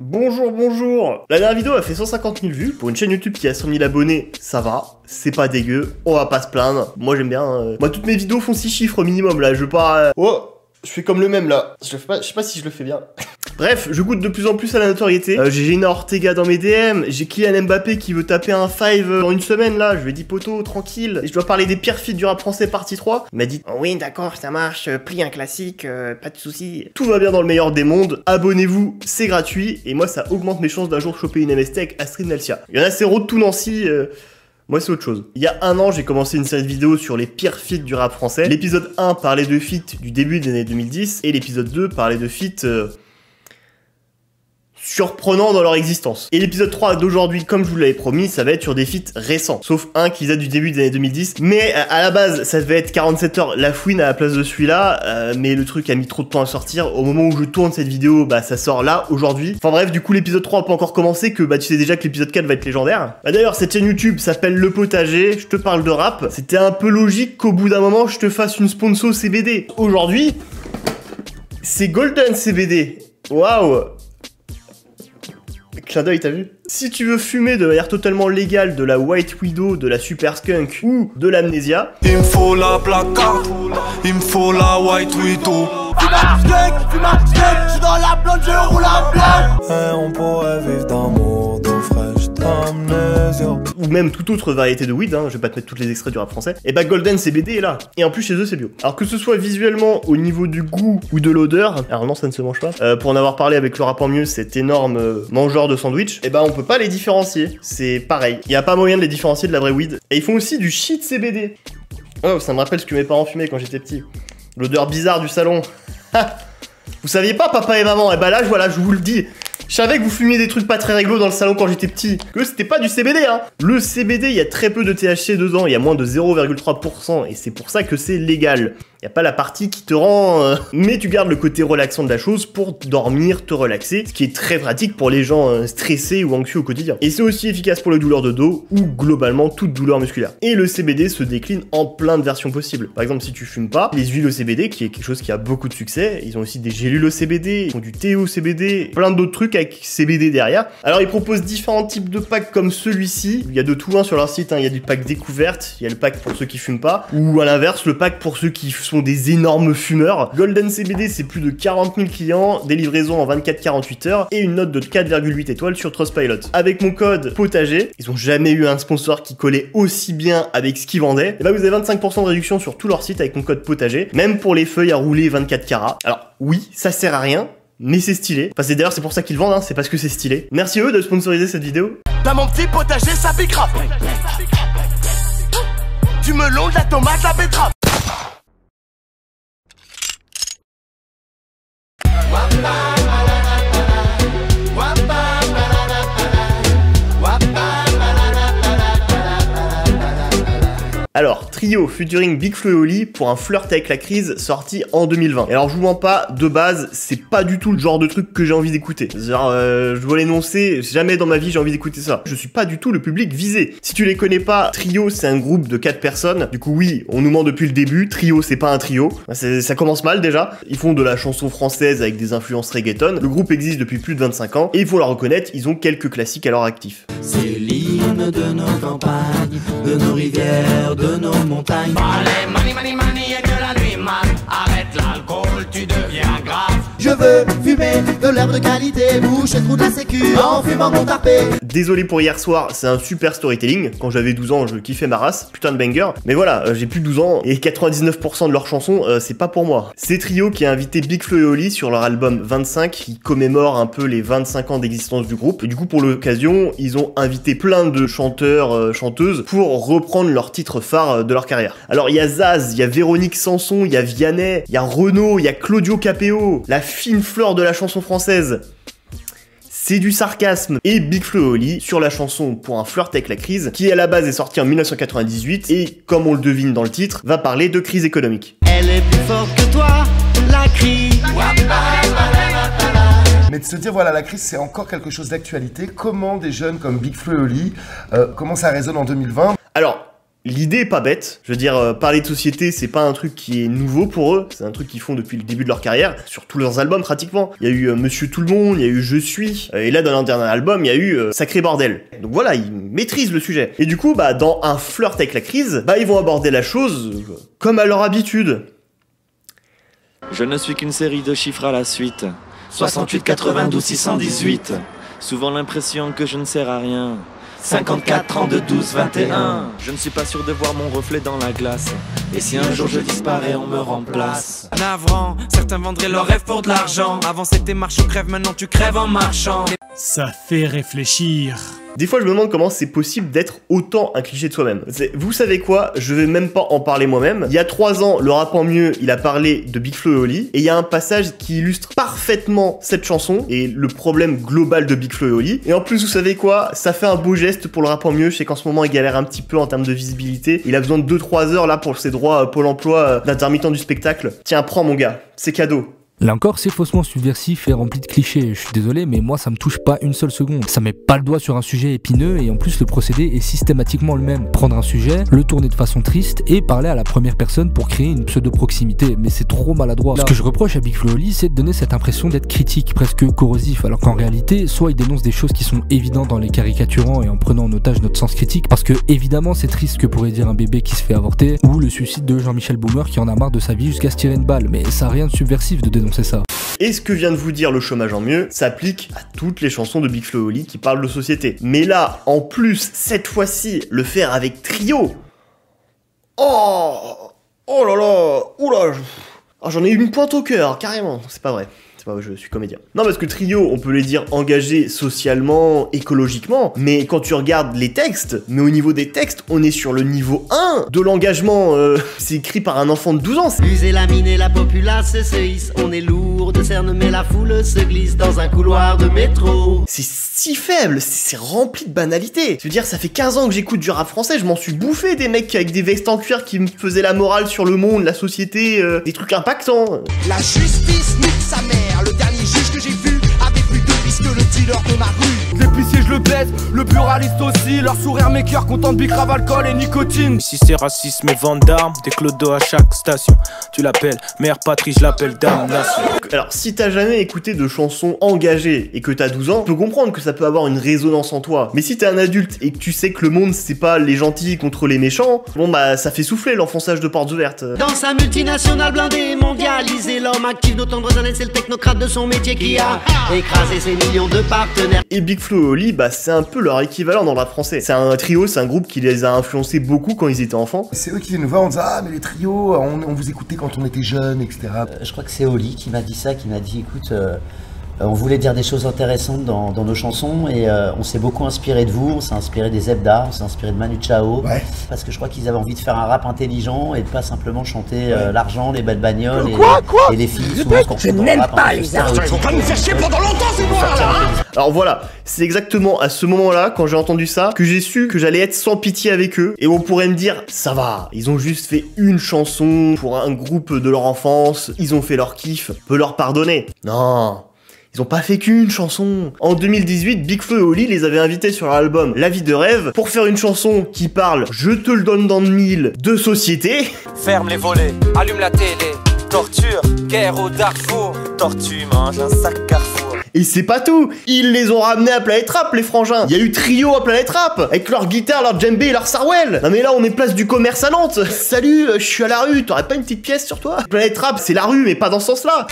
Bonjour, bonjour. La dernière vidéo a fait 150 000 vues. Pour une chaîne YouTube qui a 100 000 abonnés, ça va. C'est pas dégueu. On va pas se plaindre. Moi, j'aime bien. Moi, toutes mes vidéos font 6 chiffres minimum, là. Je veux pas... Oh, je fais comme le même, là. Je sais pas si je le fais bien. Bref, je goûte de plus en plus à la notoriété. J'ai Gina Ortega dans mes DM. J'ai Kylian Mbappé qui veut taper un 5 dans une semaine, là. Je lui ai dit, poto, tranquille. Et je dois parler des pires feats du rap français partie 3. Il m'a dit, oh, oui, d'accord, ça marche. Plie un classique, pas de soucis. Tout va bien dans le meilleur des mondes. Abonnez-vous, c'est gratuit. Et moi, ça augmente mes chances d'un jour choper une MST avec Astrid Nelsia. Il y en a, c'est Road to Nancy. Moi, c'est autre chose. Il y a un an, j'ai commencé une série de vidéos sur les pires feats du rap français. L'épisode 1 parlait de feats du début des années 2010. Et l'épisode 2 parlait de feats... surprenants dans leur existence. Et l'épisode 3 d'aujourd'hui, comme je vous l'avais promis, ça va être sur des feats récents. Sauf un qui date du début des années 2010. Mais à la base, ça devait être 47 heures la fouine à la place de celui-là. Mais le truc a mis trop de temps à sortir. Au moment où je tourne cette vidéo, bah ça sort là, aujourd'hui. Enfin bref, du coup l'épisode 3 a pas encore commencé, que bah tu sais déjà que l'épisode 4 va être légendaire. Bah d'ailleurs, cette chaîne YouTube s'appelle Le Potager, je te parle de rap. C'était un peu logique qu'au bout d'un moment, je te fasse une sponsor CBD. Aujourd'hui, c'est Golden CBD. Waouh! Clin d'œil, t'as vu? Si tu veux fumer de manière totalement légale de la White Widow, de la Super Skunk ou de l'Amnesia, il me faut la placard, il me faut la White Widow. Fume skunk, j'suis dans la blonde, je roule un blanc. Et on pourrait vivre d'amour, d'eau fraîche, d'amnésia. ou même toute autre variété de weed, hein, je vais pas te mettre tous les extraits du rap français, et bah Golden CBD est là. Et en plus chez eux c'est bio. Alors que ce soit visuellement, au niveau du goût ou de l'odeur, alors non ça ne se mange pas, pour en avoir parlé avec le rap en mieux, cet énorme mangeur de sandwich, et bah on peut pas les différencier, c'est pareil. Il y a pas moyen de les différencier de la vraie weed. Et ils font aussi du shit CBD. Oh, ça me rappelle ce que mes parents fumaient quand j'étais petit. L'odeur bizarre du salon. Vous saviez pas, papa et maman? Et bah là, voilà, je vous le dis. Je savais que vous fumiez des trucs pas très réglo dans le salon quand j'étais petit. Que c'était pas du CBD, hein. Le CBD, il y a très peu de THC dedans. Il y a moins de 0,3%. Et c'est pour ça que c'est légal. Il y a pas la partie qui te rend... Mais tu gardes le côté relaxant de la chose pour dormir, te relaxer. Ce qui est très pratique pour les gens stressés ou anxieux au quotidien. Et c'est aussi efficace pour les douleurs de dos ou globalement toute douleur musculaire. Et le CBD se décline en plein de versions possibles. Par exemple, si tu fumes pas, les huiles au CBD, qui est quelque chose qui a beaucoup de succès. Ils ont aussi des gélules au CBD, ils font du thé au CBD, plein d'autres trucs avec CBD derrière. Alors ils proposent différents types de packs comme celui-ci. Il y a de tout sur leur site, hein. Il y a du pack découverte, il y a le pack pour ceux qui fument pas, ou à l'inverse, le pack pour ceux qui sont des énormes fumeurs. Golden CBD, c'est plus de 40 000 clients, des livraisons en 24-48 heures et une note de 4,8 étoiles sur Trustpilot. Avec mon code POTAGER, ils ont jamais eu un sponsor qui collait aussi bien avec ce qu'ils vendaient. Et là, vous avez 25% de réduction sur tout leur site avec mon code POTAGER, même pour les feuilles à rouler 24 carats. Alors oui, ça sert à rien, mais c'est stylé. Enfin, c'est d'ailleurs, c'est pour ça qu'ils le vendent, hein, c'est parce que c'est stylé. Merci eux de sponsoriser cette vidéo. Dans mon petit potager, ça pique rap. Du melon, de la tomate, la betterave. Alors, Trio featuring Big Flo et Oli pour un flirt avec la crise sorti en 2020. Et alors, je vous mens pas, de base, c'est pas du tout le genre de truc que j'ai envie d'écouter. Genre, je dois l'énoncer, jamais dans ma vie j'ai envie d'écouter ça. Je suis pas du tout le public visé. Si tu les connais pas, Trio c'est un groupe de 4 personnes. Du coup, oui, on nous ment depuis le début, Trio c'est pas un trio. Ça commence mal déjà. Ils font de la chanson française avec des influences reggaeton. Le groupe existe depuis plus de 25 ans et il faut leur reconnaître, ils ont quelques classiques à leur actif. C'est l'hymne de nos campagnes, de nos rivières, de nos montagnes. Allez, money, et que la nuit man. Arrête l'alcool, tu deviens grave. Je veux fumer de l'herbe de qualité, bouche et trou de la sécu en fumant mon tarpé. Désolé pour hier soir, c'est un super storytelling. Quand j'avais 12 ans, je kiffais ma race, putain de banger. Mais voilà, j'ai plus de 12 ans et 99% de leurs chansons, c'est pas pour moi. C'est Trio qui a invité Big Flo et Oli sur leur album 25 qui commémore un peu les 25 ans d'existence du groupe. Et du coup, pour l'occasion, ils ont invité plein de chanteurs, chanteuses pour reprendre leurs titres phares de leur carrière. Alors il y a Zaz, il y a Véronique Sanson, il y a Vianney, il y a Renaud, il y a Claudio Capéo, la fine fleur de la chanson française. C'est du sarcasme. Et Big Flo et Oli sur la chanson Pour un flirt avec la crise, qui à la base est sortie en 1998 et, comme on le devine dans le titre, va parler de crise économique. Elle est plus forte que toi, la crise. Mais de se dire, voilà, la crise, c'est encore quelque chose d'actualité. Comment des jeunes comme Big Flo et Oli, comment ça résonne en 2020? Alors, L'idée est pas bête, je veux dire, parler de société, c'est pas un truc qui est nouveau pour eux, c'est un truc qu'ils font depuis le début de leur carrière, sur tous leurs albums pratiquement. Il y a eu Monsieur Tout le Monde, il y a eu Je suis, et là dans leur dernier album, il y a eu Sacré Bordel. Donc voilà, ils maîtrisent le sujet. Et du coup, bah dans Un flirt avec la crise, bah ils vont aborder la chose comme à leur habitude. Je ne suis qu'une série de chiffres à la suite. 68, 92, 618. Souvent l'impression que je ne sers à rien. 54, 32, 12, 21. Je ne suis pas sûr de voir mon reflet dans la glace. Et si un jour je disparais, on me remplace. Navrant, certains vendraient leur rêve pour de l'argent. Avant c'était marche ou crève, maintenant tu crèves en marchant. Ça fait réfléchir. Des fois, je me demande comment c'est possible d'être autant un cliché de soi-même. Vous savez quoi? Je vais même pas en parler moi-même. Il y a 3 ans, le rap en mieux, il a parlé de Big Flo et Oli. Et il y a un passage qui illustre parfaitement cette chanson et le problème global de Big Flo et Oli. Et en plus, vous savez quoi? Ça fait un beau geste pour le rap en mieux. Je sais qu'en ce moment, il galère un petit peu en termes de visibilité. Il a besoin de 2-3 heures là pour ses droits Pôle emploi d'intermittent du spectacle. Tiens, prends mon gars, c'est cadeau. Là encore, c'est faussement subversif et rempli de clichés. Je suis désolé, mais moi ça me touche pas une seule seconde. Ça met pas le doigt sur un sujet épineux et en plus le procédé est systématiquement le même. Prendre un sujet, le tourner de façon triste et parler à la première personne pour créer une pseudo-proximité. Mais c'est trop maladroit. Ce que je reproche à Big Flo et Oli, c'est de donner cette impression d'être critique, presque corrosif, alors qu'en réalité, soit il dénonce des choses qui sont évidentes en les caricaturant et en prenant en otage notre sens critique, parce que évidemment c'est triste que pourrait dire un bébé qui se fait avorter, ou le suicide de Jean-Michel Boomer qui en a marre de sa vie jusqu'à se tirer une balle, mais ça a rien de subversif de dénoncer ça. Et ce que vient de vous dire le chômage en mieux s'applique à toutes les chansons de Big Flo et Oli qui parlent de société. Mais là, en plus, cette fois-ci, le faire avec Trio. Oh là là, oula, j'en ai eu une pointe au cœur, carrément. C'est pas vrai. Je suis comédien. Non, parce que Trio, on peut les dire engagés socialement, écologiquement, mais quand tu regardes les textes, mais au niveau des textes, on est sur le niveau 1 de l'engagement. C'est écrit par un enfant de 12 ans. User la mine et la populace se hisse. On est lourd de cernes, mais la foule se glisse dans un couloir de métro. C'est si faible, c'est rempli de banalité. Je veux dire, ça fait 15 ans que j'écoute du rap français, je m'en suis bouffé des mecs avec des vestes en cuir qui me faisaient la morale sur le monde, la société, des trucs impactants. La justice nique sa mère. Le dernier juge que j'ai vu avait plus de vis que le dealer de ma rue. L'épicier je le baise, le pluraliste aussi. Leur sourire m'écœure, content de bicrave, alcool et nicotine. Si c'est racisme et vente d'armes, des clodos à chaque station. Tu l'appelles mère patrie, je l'appelle damnation. Alors si t'as jamais écouté de chansons engagées et que t'as 12 ans, tu peux comprendre que ça peut avoir une résonance en toi. Mais si t'es un adulte et que tu sais que le monde c'est pas les gentils contre les méchants, bon bah ça fait souffler l'enfonçage de portes ouvertes. Dans sa multinationale blindée, mondialisée, l'homme actif d'autombre années, c'est le technocrate de son métier qui a écrasé ses millions de partenaires. Et Big Flo et Oli, bah c'est un peu leur équivalent dans le rap français. C'est un trio, c'est un groupe qui les a influencés beaucoup quand ils étaient enfants. C'est eux qui viennent nous voir en disant ah mais les trios, on vous écoutait quand on était jeunes, etc. Je crois que c'est Oli qui m'a dit ça, qui m'a dit écoute, on voulait dire des choses intéressantes dans nos chansons et on s'est beaucoup inspiré de vous, on s'est inspiré des Zebda, on s'est inspiré de Manu Chao, parce que je crois qu'ils avaient envie de faire un rap intelligent et de pas simplement chanter l'argent, les belles bagnoles et les filles. Je n'aime pas les arts. Ils vont pas nous faire chier pendant longtemps ces noirs là. Alors voilà, c'est exactement à ce moment-là, quand j'ai entendu ça, que j'ai su que j'allais être sans pitié avec eux. Et on pourrait me dire, ça va, ils ont juste fait une chanson pour un groupe de leur enfance, ils ont fait leur kiff, on peut leur pardonner. Non, ils ont pas fait qu'une chanson. En 2018, Big Flo et Oli les avaient invités sur leur album La vie de rêve pour faire une chanson qui parle, je te le donne dans le mille, de société. Ferme les volets, allume la télé. Torture, guerre au Darfour. Tortue mange un sac Carrefour. Et c'est pas tout, ils les ont ramenés à Planète Rap, les frangins. Il y a eu Trio à Planète Rap, avec leur guitare, leur djembé et leur sarwell. Non mais là, on est place du commerce à Nantes. Salut, je suis à la rue, t'aurais pas une petite pièce sur toi? Planète Rap, c'est la rue, mais pas dans ce sens-là.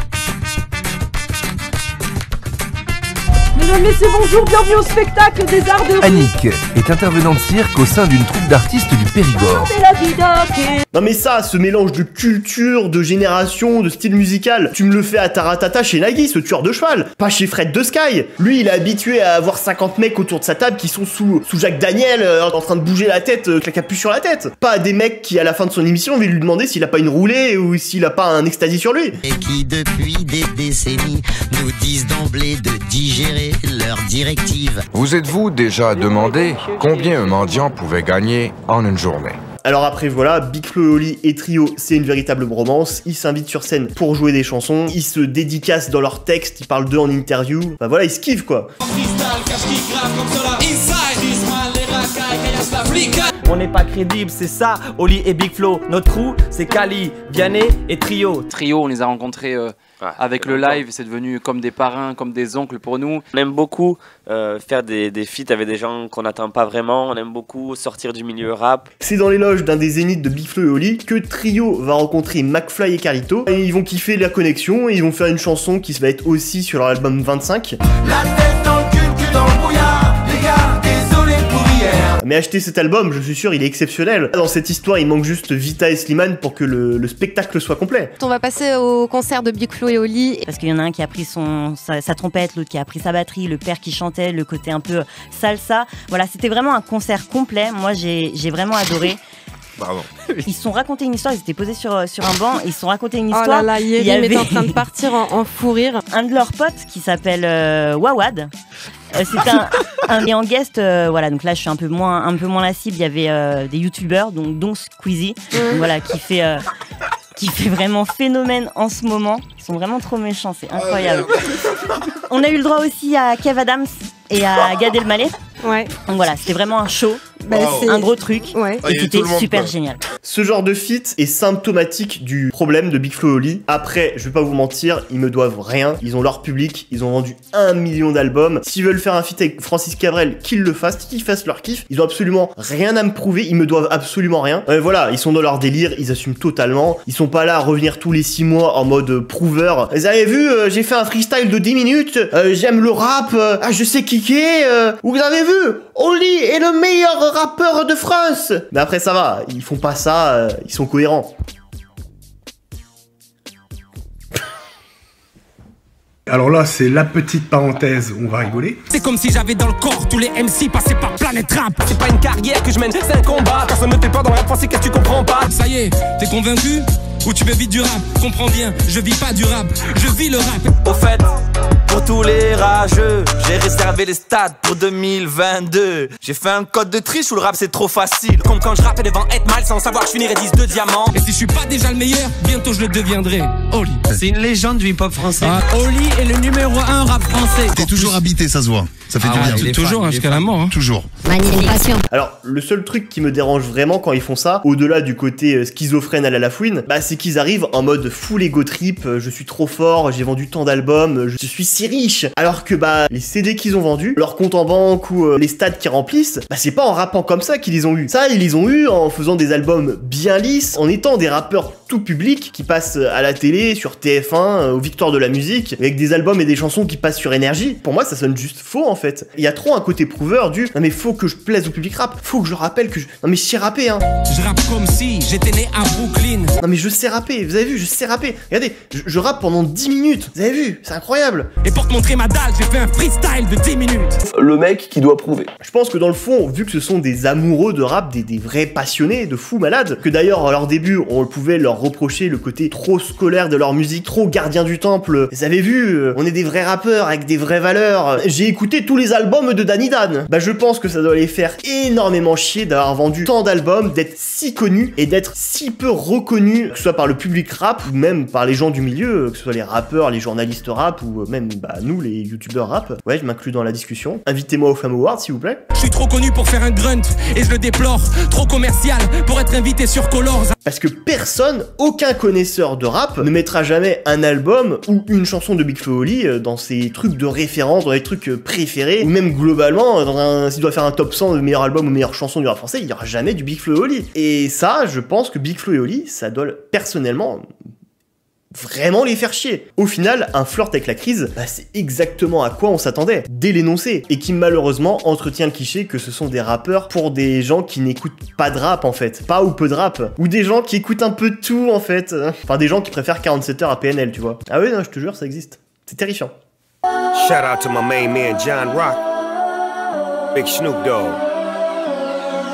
Mesdames, messieurs, bonjour, bienvenue au spectacle des arts de rue. Annick est intervenante cirque au sein d'une troupe d'artistes du Périgord. Non mais ça, ce mélange de culture, de génération, de style musical, tu me le fais à Taratata chez Nagui, ce tueur de cheval, pas chez Fred de Sky. Lui, il est habitué à avoir 50 mecs autour de sa table qui sont sous Jacques Daniel, en train de bouger la tête, avec la capuche sur la tête. Pas des mecs qui, à la fin de son émission, vont lui demander s'il a pas une roulée ou s'il a pas un ecstasy sur lui. Et qui, depuis des décennies, nous disent d'emblée de digérer leurs directives. Vous êtes-vous déjà demandé combien un mendiant pouvait gagner en une journée? Alors après voilà, Big Flo et Oli et Trio, c'est une véritable bromance, ils s'invitent sur scène pour jouer des chansons, ils se dédicacent dans leurs textes, ils parlent d'eux en interview, bah voilà, ils se kiffent quoi. on n'est pas crédible, c'est ça, Oli et Big Flo. Notre crew, c'est Kali, Vianney et Trio. Trio, on les a rencontrés avec le live, c'est devenu comme des parrains, comme des oncles pour nous. On aime beaucoup faire des feats avec des gens qu'on n'attend pas vraiment, on aime beaucoup sortir du milieu rap. C'est dans l'éloge d'un des zéniths de Big Flo et Oli que Trio va rencontrer McFly et Carlito, et ils vont kiffer la connexion, et ils vont faire une chanson qui va être aussi sur leur album 25. La tête dans le cul dans le brouillard, les gars, désolé pour hier. Mais achetez cet album, je suis sûr, il est exceptionnel. Dans cette histoire, il manque juste Vita et Slimane pour que le spectacle soit complet. On va passer au concert de Big Flo et Oli. Parce qu'il y en a un qui a pris sa trompette, l'autre qui a pris sa batterie, le père qui chantait, le côté un peu salsa. Voilà, c'était vraiment un concert complet. Moi, j'ai vraiment adoré. Pardon. Ils se sont racontés une histoire, ils étaient posés sur un banc, ils se sont racontés une histoire. Oh là là, Yérim est en train de partir en fou rire. Un de leurs potes qui s'appelle Wawad. C'est et en guest, voilà, donc là je suis un peu moins la cible. Il y avait des youtubeurs, dont Squeezie, donc, voilà, qui fait vraiment phénomène en ce moment. Ils sont vraiment trop méchants, c'est incroyable. On a eu le droit aussi à Kev Adams et à Gad Elmaleh. Ouais. Donc voilà, c'était vraiment un show, un gros truc, et c'était super génial. Ce genre de feat est symptomatique du problème de Big Flo et Oli. Après, je vais pas vous mentir, ils me doivent rien. Ils ont leur public, ils ont vendu 1 million d'albums. S'ils veulent faire un feat avec Francis Cabrel, qu'ils le fassent, qu'ils fassent leur kiff. Ils ont absolument rien à me prouver, ils me doivent absolument rien. Voilà, ils sont dans leur délire, ils assument totalement. Ils sont pas là à revenir tous les 6 mois en mode prouveur. Vous avez vu, j'ai fait un freestyle de 10 minutes, j'aime le rap, je sais kicker. Vous avez vu, Oli est le meilleur rappeur de France. Mais après ça va, ils font pas ça, ils sont cohérents. Alors là, c'est la petite parenthèse où on va rigoler. C'est comme si j'avais dans le corps tous les MC passés par Planète Rap. C'est pas une carrière que je mène, c'est un combat. Personne ne fait peur dans le rap français, qu'est-ce que tu comprends pas? Ça y est, t'es convaincu? Ou tu veux vivre du rap? Comprends bien, je vis pas du rap, je vis le rap. Au fait, pour tous les rageux, j'ai réservé les stades pour 2022. J'ai fait un code de triche où le rap c'est trop facile. Comme quand je rappais devant 8 Mile sans savoir que je finirais 10 de diamants. Et si je suis pas déjà le meilleur, bientôt je le deviendrai. Oli. C'est une légende du hip-hop français. Oli est le numéro 1 rap français. T'es toujours habité, ça se voit. Ça fait du bien. Toujours jusqu'à la mort. Toujours. Manipulation. Alors, le seul truc qui me dérange vraiment quand ils font ça, au-delà du côté schizophrène à la Lafouine, bah c'est qu'ils arrivent en mode full ego trip, je suis trop fort, j'ai vendu tant d'albums, je suis si riche. Alors que bah les CD qu'ils ont vendus, leur compte en banque ou les stades qu'ils remplissent, bah c'est pas en rappant comme ça qu'ils les ont eu. Ça, ils les ont eu en faisant des albums bien lisses, en étant des rappeurs tout public qui passent à la télé, sur TF1, aux Victoires de la musique, avec des albums et des chansons qui passent sur Énergie. Pour moi, ça sonne juste faux en fait. Il y a trop un côté prouveur du non mais faut que je plaise au public rap, faut que je rappelle que je... Non mais je sais rapper hein. Je rappe comme si j'étais né à Brooklyn. Non mais je sais rapper, vous avez vu, je sais rapper. Regardez, je rappe pendant 10 minutes, vous avez vu, c'est incroyable. Et pour te montrer ma dalle, j'ai fait un freestyle de 10 minutes. Le mec qui doit prouver. Je pense que dans le fond, vu que ce sont des amoureux de rap, des vrais passionnés, de fous malades, que d'ailleurs à leur début, on pouvait leur reprocher le côté trop scolaire de leur musique, trop gardien du temple. Vous avez vu, on est des vrais rappeurs avec des vraies valeurs. J'ai écouté tous les albums de Danny Dan. Bah je pense que ça doit les faire énormément chier d'avoir vendu tant d'albums, d'être si connus et d'être si peu reconnus, que ce soit par le public rap ou même par les gens du milieu, que ce soit les rappeurs, les journalistes rap ou même bah nous les youtubeurs rap. Ouais, je m'inclus dans la discussion. Invitez-moi au Fame Awards s'il vous plaît. Je suis trop connu pour faire un grunt et je le déplore, trop commercial pour être invité sur Colors. Parce que personne, aucun connaisseur de rap ne mettra jamais un album ou une chanson de Big Flo et Oli dans ses trucs de référence, dans les trucs préférés, ou même globalement, s'il doit faire un top 100 de meilleurs albums ou meilleures chansons du rap français, il n'y aura jamais du Big Flo et Oli. Et ça, je pense que Big Flo et Oli, ça doit personnellement vraiment les faire chier. Au final, un flirt avec la crise, bah c'est exactement à quoi on s'attendait, dès l'énoncé, et qui malheureusement entretient le cliché que ce sont des rappeurs pour des gens qui n'écoutent pas de rap en fait, pas ou peu de rap, ou des gens qui écoutent un peu de tout en fait, enfin des gens qui préfèrent 47 heures à PNL, tu vois. Ah oui, non, je te jure, ça existe. C'est terrifiant. Shout out to my main man John Rock, Big Snoop Dogg.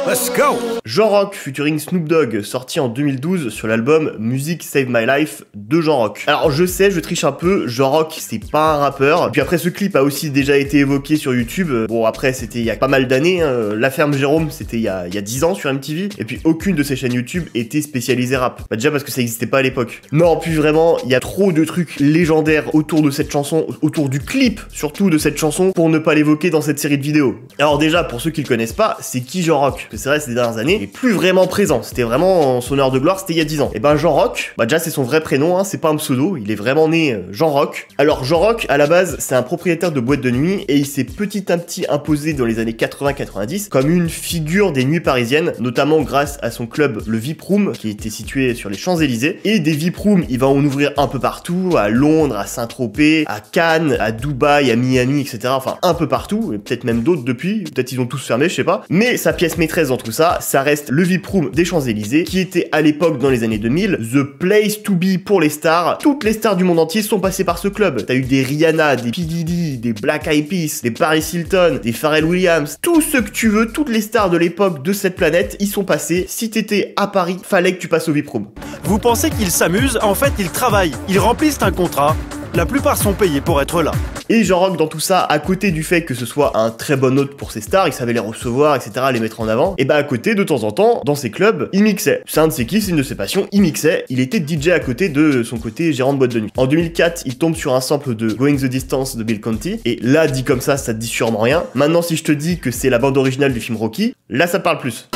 Let's go! Jean Rock featuring Snoop Dogg, sorti en 2012 sur l'album Music Save My Life de Jean Rock. Alors je sais, je triche un peu, Jean Rock c'est pas un rappeur. Puis après ce clip a aussi déjà été évoqué sur YouTube. Bon après c'était il y a pas mal d'années, hein. La ferme Jérôme c'était il y a 10 ans sur MTV. Et puis aucune de ces chaînes YouTube était spécialisée rap. Bah déjà parce que ça existait pas à l'époque. Non, puis vraiment, il y a trop de trucs légendaires autour de cette chanson, autour du clip surtout de cette chanson, pour ne pas l'évoquer dans cette série de vidéos. Alors déjà, pour ceux qui le connaissent pas, c'est qui Jean Rock? que c'est vrai ces dernières années, est plus vraiment présent. C'était vraiment son heure de gloire, c'était il y a 10 ans. Et ben Jean Rock, bah déjà c'est son vrai prénom, hein, c'est pas un pseudo, il est vraiment né Jean Rock. Alors Jean Rock, à la base, c'est un propriétaire de boîte de nuit et il s'est petit à petit imposé dans les années 80-90 comme une figure des nuits parisiennes, notamment grâce à son club, le VIP Room, qui était situé sur les Champs-Élysées. Et des VIP Rooms, il va en ouvrir un peu partout, à Londres, à Saint-Tropez, à Cannes, à Dubaï, à Miami, etc. Enfin, un peu partout, et peut-être même d'autres depuis, peut-être ils ont tous fermé, je sais pas. Mais sa pièce maîtresse dans tout ça, ça reste le VIP Room des Champs-Élysées, qui était à l'époque, dans les années 2000, the place to be pour les stars. Toutes les stars du monde entier sont passées par ce club. T'as eu des Rihanna, des P. Diddy, des Black Eyed Peas, des Paris Hilton, des Pharrell Williams, tout ce que tu veux, toutes les stars de l'époque de cette planète, ils sont passés. Si t'étais à Paris, fallait que tu passes au VIP Room. Vous pensez qu'ils s'amusent? En fait, ils travaillent. Ils remplissent un contrat. La plupart sont payés pour être là. Et Jean Rock dans tout ça, à côté du fait que ce soit un très bon hôte pour ses stars, il savait les recevoir, etc., les mettre en avant, et bah à côté, de temps en temps, dans ses clubs, il mixait. C'est un de ses kiffs, c'est une de ses passions, il mixait, il était DJ à côté de son côté gérant de boîte de nuit. En 2004, il tombe sur un sample de Going the Distance de Bill Conti, et là, dit comme ça te dit sûrement rien. Maintenant, si je te dis que c'est la bande originale du film Rocky, là ça te parle plus.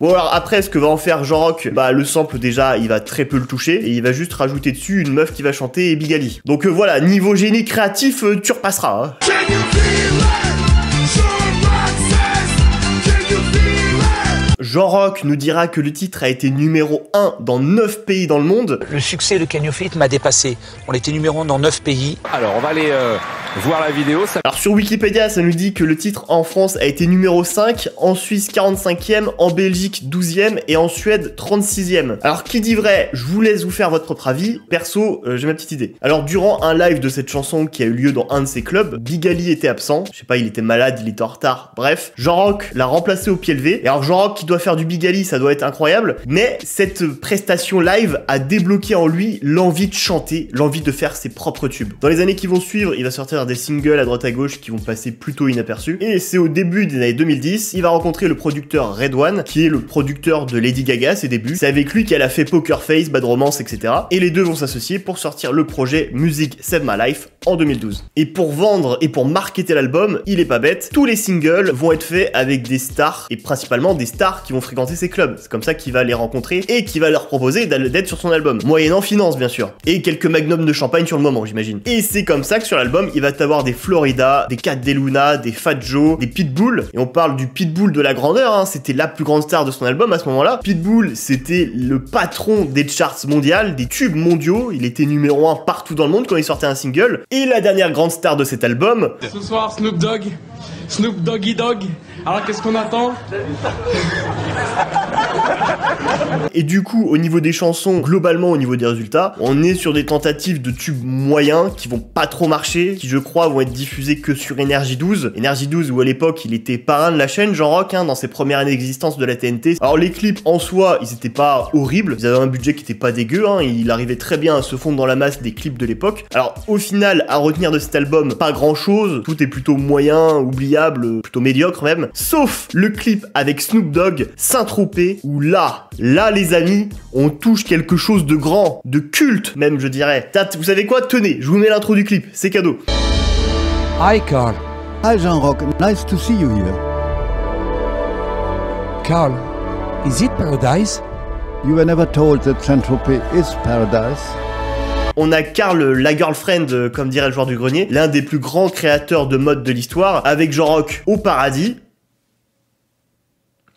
Bon alors après ce que va en faire Jean Rock, bah le sample déjà il va très peu le toucher et il va juste rajouter dessus une meuf qui va chanter Big Ali. Donc voilà, niveau génie créatif, tu repasseras. Hein. Jean Rock nous dira que le titre a été numéro 1 dans 9 pays dans le monde. Le succès de Can You Feel It m'a dépassé. On était numéro 1 dans 9 pays. Alors on va aller voir la vidéo. Alors sur Wikipédia, ça nous dit que le titre en France a été numéro 5, en Suisse 45e, en Belgique 12e et en Suède 36e. Alors qui dit vrai? Je vous laisse vous faire votre propre avis. Perso, j'ai ma petite idée. Alors durant un live de cette chanson qui a eu lieu dans un de ses clubs, Big Ali était absent. Je sais pas, il était malade, il était en retard. Bref, Jean Rock l'a remplacé au pied levé. Et alors Jean Rock qui doit faire du Big Ali, ça doit être incroyable. Mais cette prestation live a débloqué en lui l'envie de chanter, l'envie de faire ses propres tubes. Dans les années qui vont suivre, il va sortir des singles à droite à gauche qui vont passer plutôt inaperçus. Et c'est au début des années 2010, il va rencontrer le producteur Red One, qui est le producteur de Lady Gaga à ses débuts. C'est avec lui qu'elle a fait Poker Face, Bad Romance, etc. Et les deux vont s'associer pour sortir le projet Music Save My Life en 2012. Et pour vendre et pour marketer l'album, il est pas bête, tous les singles vont être faits avec des stars, et principalement des stars qui vont fréquenter ses clubs. C'est comme ça qu'il va les rencontrer et qu'il va leur proposer d'être sur son album. Moyennant finance, bien sûr. Et quelques magnums de champagne sur le moment, j'imagine. Et c'est comme ça que sur l'album, il va avoir des Florida, des Cat Deluna, des Fat Joe, des Pitbull. Et on parle du Pitbull de la grandeur, hein. C'était la plus grande star de son album à ce moment-là. Pitbull, c'était le patron des charts mondiales, des tubes mondiaux. Il était numéro 1 partout dans le monde quand il sortait un single. Et la dernière grande star de cet album... Ce soir, Snoop Dogg. Snoop Doggy Dogg. Alors qu'est-ce qu'on attend? Et du coup, au niveau des chansons, globalement au niveau des résultats, on est sur des tentatives de tubes moyens qui vont pas trop marcher, qui je crois vont être diffusés que sur Énergie 12. Énergie 12 où à l'époque il était parrain de la chaîne Jean Rock, hein, dans ses premières années d'existence de la TNT. Alors les clips en soi, ils étaient pas horribles, ils avaient un budget qui était pas dégueu, hein, il arrivait très bien à se fondre dans la masse des clips de l'époque. Alors au final, à retenir de cet album, pas grand chose, tout est plutôt moyen, oubliable, plutôt médiocre même, sauf le clip avec Snoop Dogg, Saint-Tropez, où là les amis, on touche quelque chose de grand, de culte même je dirais. Vous savez quoi? Tenez, je vous mets l'intro du clip, c'est cadeau. Hi Carl. Hi Jean Rock, nice to see you here. Carl, is it paradise? You were never told that Saint-Tropez is paradise. On a Carl Lagerfeld, comme dirait le joueur du grenier, l'un des plus grands créateurs de mode de l'histoire, avec Jean Rock au paradis.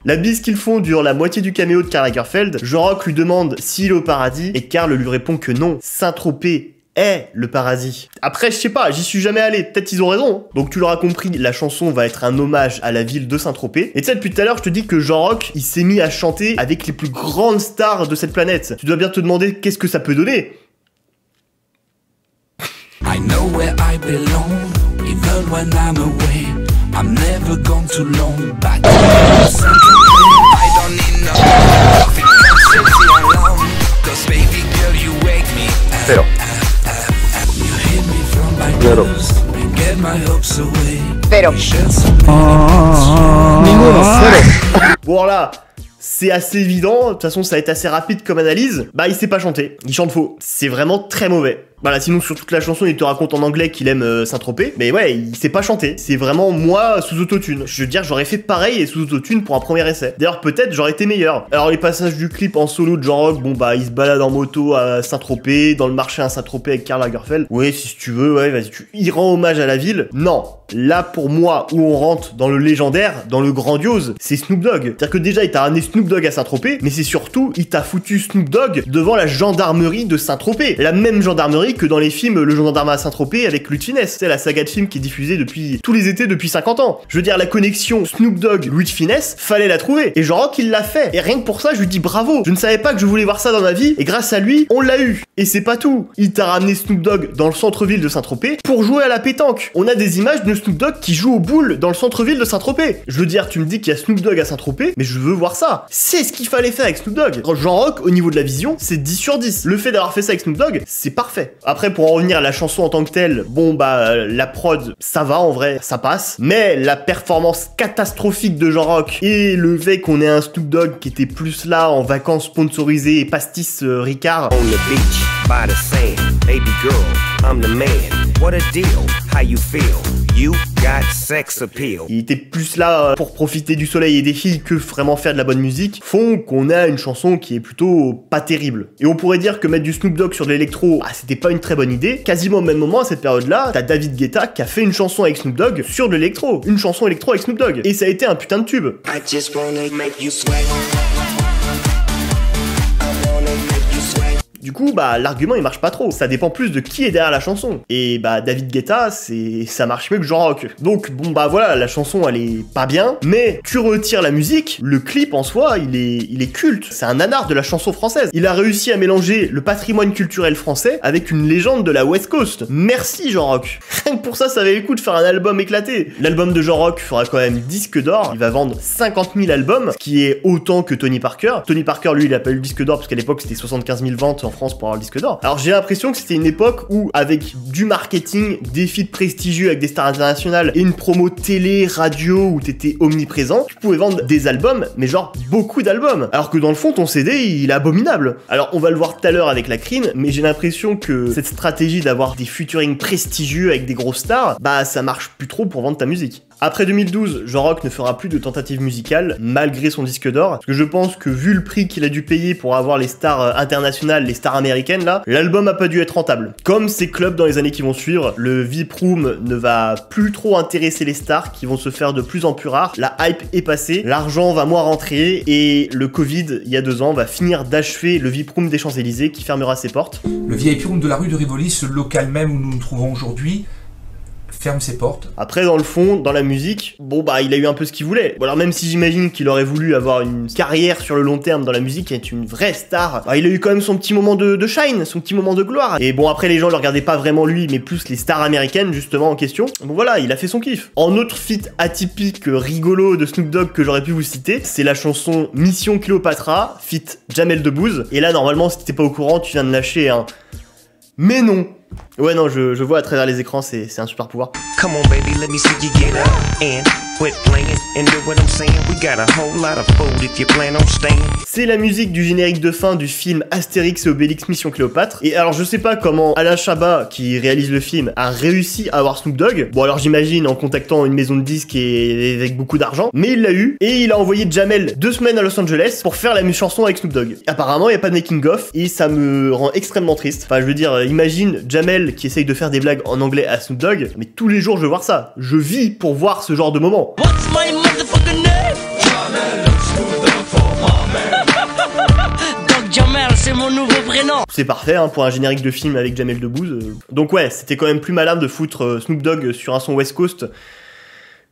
La bise qu'ils font dure la moitié du caméo de Karl Lagerfeld. Jean Rock lui demande s'il est au paradis et Karl lui répond que non, Saint-Tropez est le paradis. Après, je sais pas, j'y suis jamais allé, peut-être ils ont raison. Hein. Donc tu l'auras compris, la chanson va être un hommage à la ville de Saint-Tropez. Et tu sais, depuis tout à l'heure, je te dis que Jean Rock, il s'est mis à chanter avec les plus grandes stars de cette planète. Tu dois bien te demander qu'est-ce que ça peut donner. I know where I belong, even when I'm away. I'm never gone too long back. I don't need no nothing from city alone. Cause baby girl you wake me up. You hit me from my nose and get my hopes away. Bon là, c'est assez évident, de toute façon ça va être assez rapide comme analyse. Bah il sait pas chanter, il chante faux. C'est vraiment très mauvais. Voilà, sinon sur toute la chanson, il te raconte en anglais qu'il aime Saint-Tropez, mais ouais, il sait pas chanter. C'est vraiment moi sous autotune. Je veux dire, j'aurais fait pareil et sous autotune pour un premier essai. D'ailleurs, peut-être j'aurais été meilleur. Alors les passages du clip en solo de Jean Rock, bon bah il se balade en moto à Saint-Tropez, dans le marché à Saint-Tropez avec Karl Lagerfeld. Ouais, si tu veux, ouais, vas-y, il rend hommage à la ville. Non, là pour moi, où on rentre dans le légendaire, dans le grandiose, c'est Snoop Dogg. C'est-à-dire que déjà, il t'a ramené Snoop Dogg à Saint-Tropez, mais c'est surtout, il t'a foutu Snoop Dogg devant la gendarmerie de Saint-Tropez. La même gendarmerie que dans les films Le gendarme à Saint-Tropez avec Louis de Funès. C'est la saga de films qui est diffusée depuis tous les étés depuis 50 ans. Je veux dire, la connexion Snoop Dogg, Louis de Funès, fallait la trouver. Et Jean Rock, il l'a fait. Et rien que pour ça, je lui dis bravo. Je ne savais pas que je voulais voir ça dans ma vie, et grâce à lui, on l'a eu. Et c'est pas tout. Il t'a ramené Snoop Dogg dans le centre-ville de Saint-Tropez pour jouer à la pétanque. On a des images de Snoop Dogg qui joue aux boules dans le centre-ville de Saint-Tropez. Je veux dire, tu me dis qu'il y a Snoop Dogg à Saint-Tropez, mais je veux voir ça. C'est ce qu'il fallait faire avec Snoop Dogg. Jean Rock, au niveau de la vision, c'est 10 sur 10. Le fait d'avoir fait ça avec Snoop Dogg, c'est parfait. Après, pour en revenir à la chanson en tant que telle, bon bah, la prod, ça va en vrai, ça passe. Mais la performance catastrophique de Jean Rock et le fait qu'on ait un Snoop Dogg qui était plus là en vacances sponsorisées et pastis Ricard. On the beach, by the sand, baby girl, I'm the man. What a deal, how you feel? You got sex appeal. Il était plus là pour profiter du soleil et des filles que vraiment faire de la bonne musique, font qu'on a une chanson qui est plutôt pas terrible. Et on pourrait dire que mettre du Snoop Dogg sur de l'électro, ah, c'était pas une très bonne idée. Quasiment au même moment, à cette période-là, t'as David Guetta qui a fait une chanson avec Snoop Dogg sur de l'électro. Une chanson électro avec Snoop Dogg. Et ça a été un putain de tube. I just wanna make you sweat. Du coup, bah, l'argument il marche pas trop. Ça dépend plus de qui est derrière la chanson. Et bah, David Guetta, ça marche mieux que Jean Rock. Donc, bon, bah voilà, la chanson elle est pas bien, mais tu retires la musique, le clip en soi, il est culte. C'est un nanar de la chanson française. Il a réussi à mélanger le patrimoine culturel français avec une légende de la West Coast. Merci Jean Rock. Rien que pour ça, ça valait le coup de faire un album éclaté. L'album de Jean Rock fera quand même disque d'or. Il va vendre 50 000 albums, ce qui est autant que Tony Parker. Tony Parker, lui, il a pas eu le disque d'or parce qu'à l'époque, c'était 75 000 ventes en France pour avoir le disque d'or. Alors j'ai l'impression que c'était une époque où, avec du marketing, des feats prestigieux avec des stars internationales et une promo télé, radio où t'étais omniprésent, tu pouvais vendre des albums, mais genre beaucoup d'albums. Alors que dans le fond, ton CD, il est abominable. Alors on va le voir tout à l'heure avec la Crine, mais j'ai l'impression que cette stratégie d'avoir des featuring prestigieux avec des grosses stars, bah ça marche plus trop pour vendre ta musique. Après 2012, Jean Rock ne fera plus de tentatives musicales, malgré son disque d'or, parce que je pense que vu le prix qu'il a dû payer pour avoir les stars internationales, les stars américaines là, l'album a pas dû être rentable. Comme ces clubs dans les années qui vont suivre, le VIP Room ne va plus trop intéresser les stars qui vont se faire de plus en plus rares, la hype est passée, l'argent va moins rentrer, et le Covid, il y a 2 ans, va finir d'achever le VIP Room des Champs-Élysées qui fermera ses portes. Le VIP Room de la rue de Rivoli, ce local même où nous nous trouvons aujourd'hui, ferme ses portes. Après, dans le fond, dans la musique, bon bah il a eu un peu ce qu'il voulait. Bon, alors même si j'imagine qu'il aurait voulu avoir une carrière sur le long terme dans la musique et être une vraie star, bah, il a eu quand même son petit moment de shine, son petit moment de gloire. Et bon, après les gens le regardaient pas vraiment lui, mais plus les stars américaines justement en question. Bon voilà, il a fait son kiff. En autre feat atypique rigolo de Snoop Dogg que j'aurais pu vous citer, c'est la chanson Mission Cléopatra, feat Jamel Debbouze. Et là normalement si t'étais pas au courant, tu viens de lâcher un... Mais non. Ouais non, je vois à travers les écrans, c'est un super pouvoir. Come on baby, let me see you get up and quit playing and do what I'm saying. We got a whole lot of food if you plan on staying. C'est la musique du générique de fin du film Astérix et Obélix Mission Cléopâtre. Et alors je sais pas comment Alain Chabat, qui réalise le film, a réussi à avoir Snoop Dogg. Bon alors j'imagine en contactant une maison de disques et avec beaucoup d'argent. Mais il l'a eu et il a envoyé Jamel 2 semaines à Los Angeles pour faire la chanson avec Snoop Dogg. Apparemment il y a pas de making of et ça me rend extrêmement triste. Enfin je veux dire, imagine Jamel qui essaye de faire des blagues en anglais à Snoop Dogg, mais tous les jours je veux voir ça. Je vis pour voir ce genre de moment. What's my motherfucking name? Jamel, Snoop Dogg for my man. Dog Jamel, c'est mon nouveau prénom. C'est parfait hein, pour un générique de film avec Jamel Debbouze. Donc ouais, c'était quand même plus malin de foutre Snoop Dogg sur un son West Coast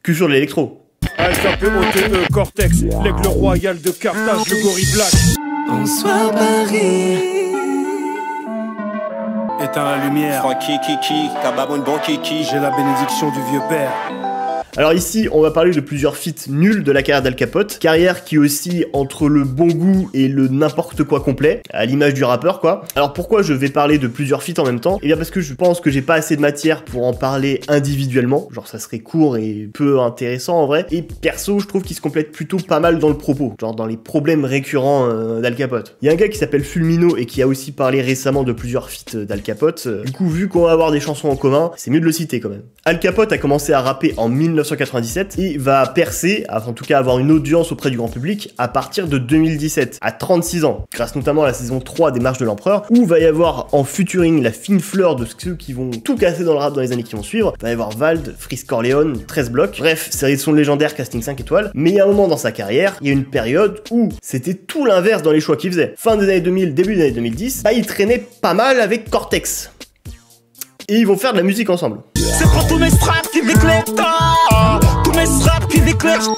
que sur de l'électro. SAP OTE Cortex, l'aigle royal de Carthage, le gorille black. Bonsoir Paris. Éteins la lumière. Francky Kiki, Kababoun bon Kiki. J'ai la bénédiction du vieux père. Alors ici, on va parler de plusieurs feats nuls de la carrière d'Al Capote, carrière qui oscille entre le bon goût et le n'importe quoi complet, à l'image du rappeur quoi. Alors pourquoi je vais parler de plusieurs feats en même temps? Eh bien parce que je pense que j'ai pas assez de matière pour en parler individuellement, genre ça serait court et peu intéressant en vrai, et perso je trouve qu'il se complète plutôt pas mal dans le propos, genre dans les problèmes récurrents d'Al Capote. Il y a un gars qui s'appelle Fulmino et qui a aussi parlé récemment de plusieurs feats d'Al Capote, du coup vu qu'on va avoir des chansons en commun, c'est mieux de le citer quand même. Al Capote a commencé à rapper en 1997 et va percer, en tout cas avoir une audience auprès du grand public à partir de 2017, à 36 ans, grâce notamment à la saison 3 des Marches de l'Empereur, où va y avoir en featuring la fine fleur de ceux qui vont tout casser dans le rap dans les années qui vont suivre. Il va y avoir Vald, Freeze Corleone, 13 blocs, bref, série de sons légendaires, casting 5 étoiles, mais il y a un moment dans sa carrière, il y a une période où c'était tout l'inverse dans les choix qu'il faisait. Fin des années 2000, début des années 2010, il traînait pas mal avec Cortex. Et ils vont faire de la musique ensemble. C'est pour tous mes straps qui déclarent, tous mes straps qui déclarent.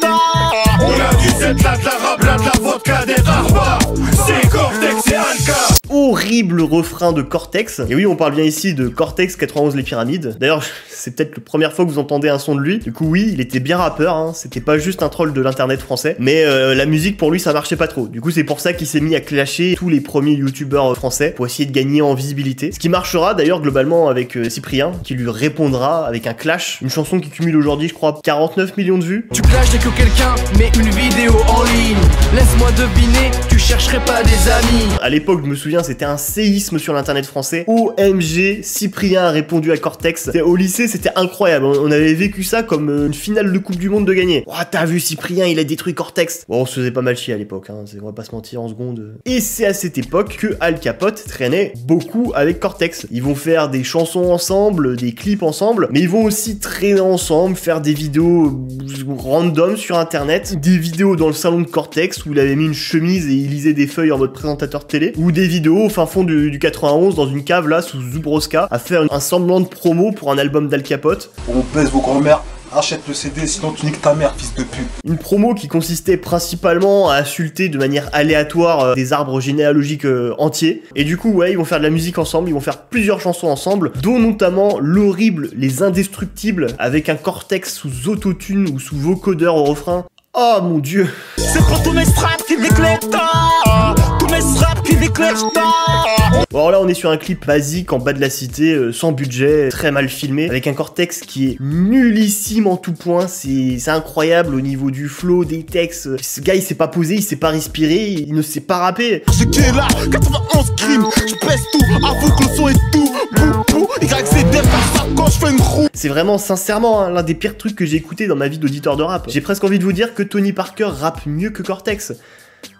On a du set, là de la rap, là de la vodka, des rares. C'est Cortex et Alka. Horrible refrain de Cortex. Et oui, on parle bien ici de Cortex 91 les pyramides. D'ailleurs, c'est peut-être la première fois que vous entendez un son de lui. Du coup, oui, il était bien rappeur, hein. C'était pas juste un troll de l'internet français. Mais la musique, pour lui, ça marchait pas trop. Du coup, c'est pour ça qu'il s'est mis à clasher tous les premiers youtubeurs français pour essayer de gagner en visibilité. Ce qui marchera d'ailleurs globalement avec Cyprien, qui lui répondra avec un clash. Une chanson qui cumule aujourd'hui, je crois, 49 millions de vues. Tu clashes dès que quelqu'un met une vidéo en ligne. Laisse-moi deviner, tu chercherais pas des amis. À l'époque, je me souviens, c'était un séisme sur l'internet français. OMG, Cyprien a répondu à Cortex. Au lycée, c'était incroyable. On avait vécu ça comme une finale de Coupe du Monde de gagner. Oh, t'as vu Cyprien, il a détruit Cortex. Bon, on se faisait pas mal chier à l'époque, hein. On va pas se mentir en seconde. Et c'est à cette époque que Al Capote traînait beaucoup avec Cortex. Ils vont faire des chansons ensemble, des clips ensemble, mais ils vont aussi traîner ensemble, faire des vidéos random sur internet, des vidéos dans le salon de Cortex où il avait mis une chemise et il lisait des feuilles en mode présentateur télé, ou des vidéos au fin fond du 91 dans une cave là sous Zubroska à faire un semblant de promo pour un album d'Al Capote. On baise vos grand-mères. Achète le CD, sinon tu niques ta mère, fils de pute. Une promo qui consistait principalement à insulter de manière aléatoire des arbres généalogiques entiers. Et du coup, ouais, ils vont faire de la musique ensemble, ils vont faire plusieurs chansons ensemble, dont notamment l'horrible Les Indestructibles, avec un Cortex sous autotune ou sous vocodeur au refrain. Oh mon dieu. C'est pour tous mes straps qui déclarent, tous mes straps qui déclarent. Bon, alors là on est sur un clip basique en bas de la cité, sans budget, très mal filmé, avec un Cortex qui est nullissime en tout point. C'est incroyable au niveau du flow, des textes. Ce gars il s'est pas posé, il s'est pas respiré, il ne sait pas rapper. Ce qui est là, 91 crimes, je pèse tout, avoue que le son est tout, boum, quand je fais une roue. C'est vraiment sincèrement l'un des pires trucs que j'ai écouté dans ma vie d'auditeur de rap. J'ai presque envie de vous dire que Tony Parker rappe mieux que Cortex.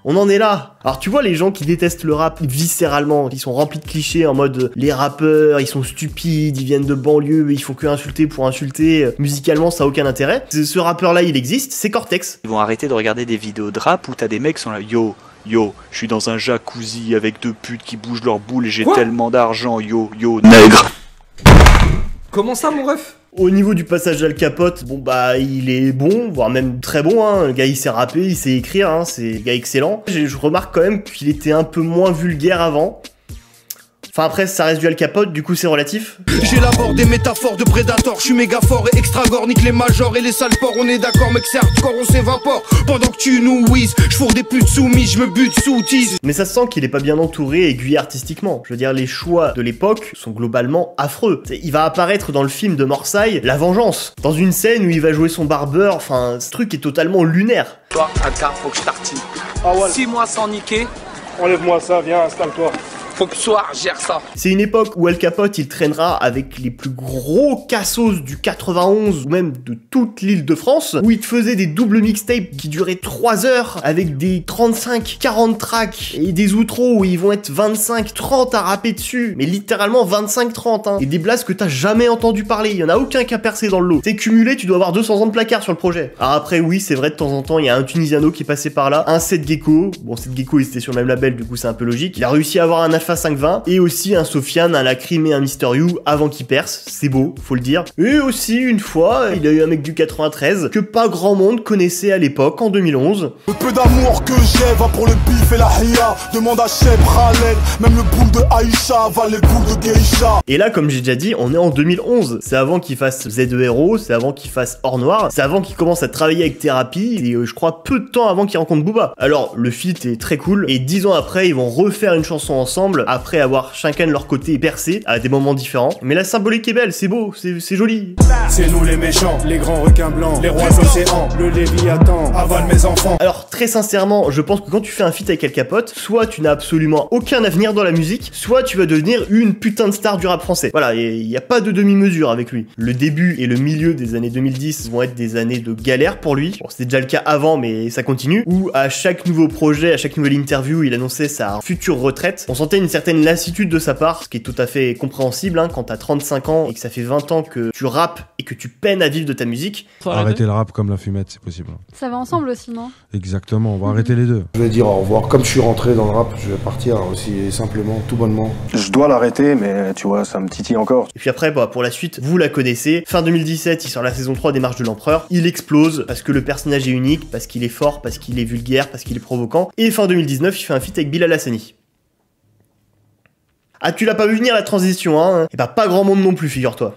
On en est là. Alors tu vois les gens qui détestent le rap viscéralement, qui sont remplis de clichés en mode les rappeurs, ils sont stupides, ils viennent de banlieue, ils font que insulter pour insulter, musicalement ça a aucun intérêt. Ce rappeur là il existe, c'est Cortex. Ils vont arrêter de regarder des vidéos de rap où t'as des mecs qui sont là, yo, je suis dans un jacuzzi avec deux putes qui bougent leur boule et j'ai tellement d'argent, yo, nègre. Comment ça mon ref? Au niveau du passage d'Al Capote, bon bah il est bon, voire même très bon, hein. Le gars il sait rapper, il sait écrire, hein. C'est un gars excellent. Je remarque quand même qu'il était un peu moins vulgaire avant. Enfin après ça reste du Al Capote, du coup c'est relatif. J'élabore des métaphores de prédateur, je suis méga fort et extra gore, nique les majors et les sales porcs, on est d'accord mec c'est hardcore, on s'évapore. Pendant que tu nous whiz, je fourre des putes soumises, je me bute sous tease. Mais ça se sent qu'il est pas bien entouré et aiguillé artistiquement. Je veux dire les choix de l'époque sont globalement affreux. Il va apparaître dans le film de Morsaille, La Vengeance, dans une scène où il va jouer son barbeur, enfin ce truc est totalement lunaire. Toi Alka, faut que je t'artine. 6 mois sans niquer. Enlève-moi ça, viens, installe-toi. Faut que Soir gère ça. C'est une époque où Al Capote il traînera avec les plus gros cassos du 91 ou même de toute l'île de France, où il te faisait des doubles mixtapes qui duraient 3 heures avec des 35-40 tracks et des outros où ils vont être 25-30 à rapper dessus, mais littéralement 25-30 hein. Et des blasts que t'as jamais entendu parler, il y en a aucun qui a percé dans le lot. T'es cumulé, tu dois avoir 200 ans de placard sur le projet. Alors après oui c'est vrai de temps en temps il y a un Tunisiano qui est passé par là, un Seth Gecko, bon Seth Gecko il était sur le même label du coup c'est un peu logique, il a réussi à avoir un Alpha 520 et aussi un Sofiane, un Lacrim et un Mister You avant qu'il perce, c'est beau, faut le dire. Et aussi une fois, il y a eu un mec du 93 que pas grand monde connaissait à l'époque, en 2011. Le peu d'amour que j'ai va pour le bif et la hiya. Demande à Cheb Khaled, même le boule de Aïcha va les boules de Geisha. Et là, comme j'ai déjà dit, on est en 2011. C'est avant qu'il fasse Z2RO, c'est avant qu'il fasse Or Noir, c'est avant qu'il commence à travailler avec Thérapie, et je crois peu de temps avant qu'il rencontre Booba. Alors, le feat est très cool, et 10 ans après, ils vont refaire une chanson ensemble, après avoir chacun de leur côté percé, à des moments différents. Mais la symbolique est belle, c'est beau, c'est joli. C'est nous les méchants, les grands requins blancs, les rois océans, le Léviathan, avale mes enfants. Alors, très sincèrement, je pense que quand tu fais un feat avec Al Capote, soit tu n'as absolument aucun avenir dans la musique, soit tu vas devenir une putain de star du rap français. Voilà, il n'y a pas de demi-mesure avec lui. Le début et le milieu des années 2010 vont être des années de galère pour lui. Bon, c'était déjà le cas avant, mais ça continue. Où à chaque nouveau projet, à chaque nouvelle interview, il annonçait sa future retraite. On sentait une certaine lassitude de sa part, ce qui est tout à fait compréhensible hein, quand t'as 35 ans et que ça fait 20 ans que tu rappes et que tu peines à vivre de ta musique. Arrêter le rap comme la fumette, c'est possible. Ça va ensemble aussi, non? Exactement, on va arrêter les deux. Je vais dire au revoir. Comme je suis rentré dans le rap, je vais partir aussi simplement, tout bonnement. Je dois l'arrêter, mais tu vois, ça me titille encore. Et puis après, bah, pour la suite, vous la connaissez. Fin 2017, il sort la saison 3 des Marches de l'Empereur. Il explose parce que le personnage est unique, parce qu'il est fort, parce qu'il est vulgaire, parce qu'il est provoquant. Et fin 2019, il fait un feat avec Bilal Hassani. Ah, tu l'as pas vu venir la transition, hein? Et bah, pas grand monde non plus, figure-toi.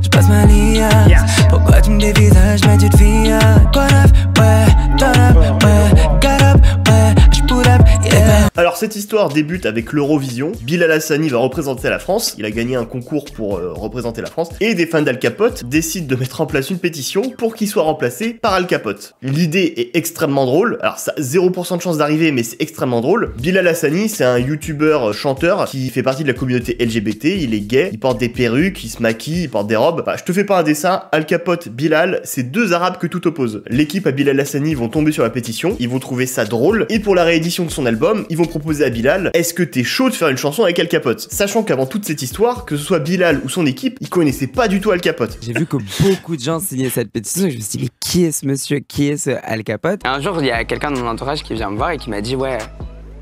Je passe ma liasse. Pourquoi tu me dévisages, mais tu te fies à What up, ouais, turn up, ouais, get up, ouais, je put up, yeah. Alors cette histoire débute avec l'Eurovision. Bilal Hassani va représenter la France. Il a gagné un concours pour représenter la France. Et des fans d'Al Capote décident de mettre en place une pétition pour qu'il soit remplacé par Al Capote. L'idée est extrêmement drôle. Alors ça a 0% de chance d'arriver, mais c'est extrêmement drôle. Bilal Hassani, c'est un youtubeur chanteur qui fait partie de la communauté LGBT. Il est gay, il porte des perruques, il se maquille, il porte des robes. Bah, je te fais pas un dessin. Al Capote, Bilal, c'est deux arabes que tout oppose. L'équipe à Bilal Hassani vont tomber sur la pétition. Ils vont trouver ça drôle. Et pour la réédition de son album, ils vont proposer à Bilal, est-ce que t'es chaud de faire une chanson avec Al Capote? Sachant qu'avant toute cette histoire, que ce soit Bilal ou son équipe, ils connaissaient pas du tout Al Capote. J'ai vu que beaucoup de gens signaient cette pétition et je me suis dit, mais qui est ce monsieur? Qui est ce Al Capote? Un jour, il y a quelqu'un de mon entourage qui vient me voir et qui m'a dit, ouais,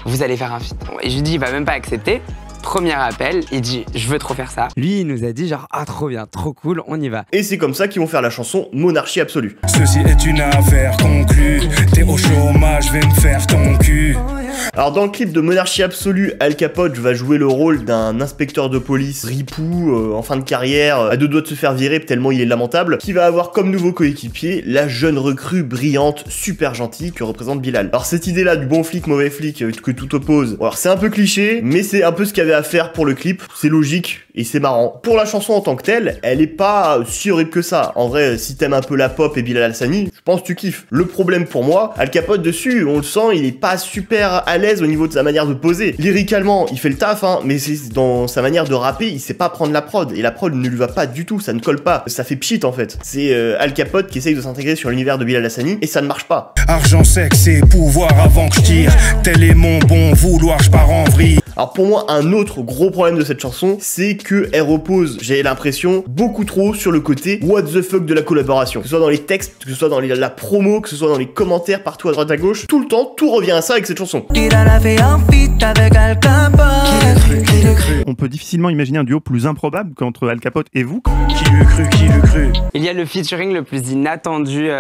vous allez faire un feat. Et je lui dis, il va même pas accepter. Premier appel, il dit je veux trop faire ça. Lui il nous a dit genre ah trop bien, trop cool, on y va. Et c'est comme ça qu'ils vont faire la chanson Monarchie Absolue. Ceci est une affaire conclue, t'es au chômage, vais me faire ton cul. Alors dans le clip de Monarchie Absolue, Al Capote va jouer le rôle d'un inspecteur de police ripou, en fin de carrière, à deux doigts de se faire virer tellement il est lamentable, qui va avoir comme nouveau coéquipier la jeune recrue brillante, super gentille que représente Bilal. Alors cette idée là du bon flic, mauvais flic, que tout oppose, alors c'est un peu cliché, mais c'est un peu ce qu'il y avait à faire pour le clip, c'est logique et c'est marrant. Pour la chanson en tant que telle, elle est pas si horrible que ça. En vrai, si t'aimes un peu la pop et Bilal Hassani, je pense que tu kiffes. Le problème pour moi, Al Capote dessus, on le sent, il est pas super à l'aise au niveau de sa manière de poser. Lyricalement, il fait le taf, hein, mais c'est dans sa manière de rapper, il sait pas prendre la prod, et la prod ne lui va pas du tout, ça ne colle pas. Ça fait pchit en fait. C'est Al Capote qui essaye de s'intégrer sur l'univers de Bilal Hassani, et ça ne marche pas. Argent, sexe et pouvoir avant que je tire, tel est mon bon vouloir, je pars en vrille. Alors pour moi, un autre gros problème de cette chanson, c'est que elle repose, j'ai l'impression, beaucoup trop sur le côté what the fuck de la collaboration. Que ce soit dans les textes, que ce soit dans la promo, que ce soit dans les commentaires, partout à droite à gauche, tout le temps, tout revient à ça avec cette chanson. On peut difficilement imaginer un duo plus improbable qu'entre Al Capote et vous. Qui l'eût cru, qui l'eût cru. Il y a le featuring le plus inattendu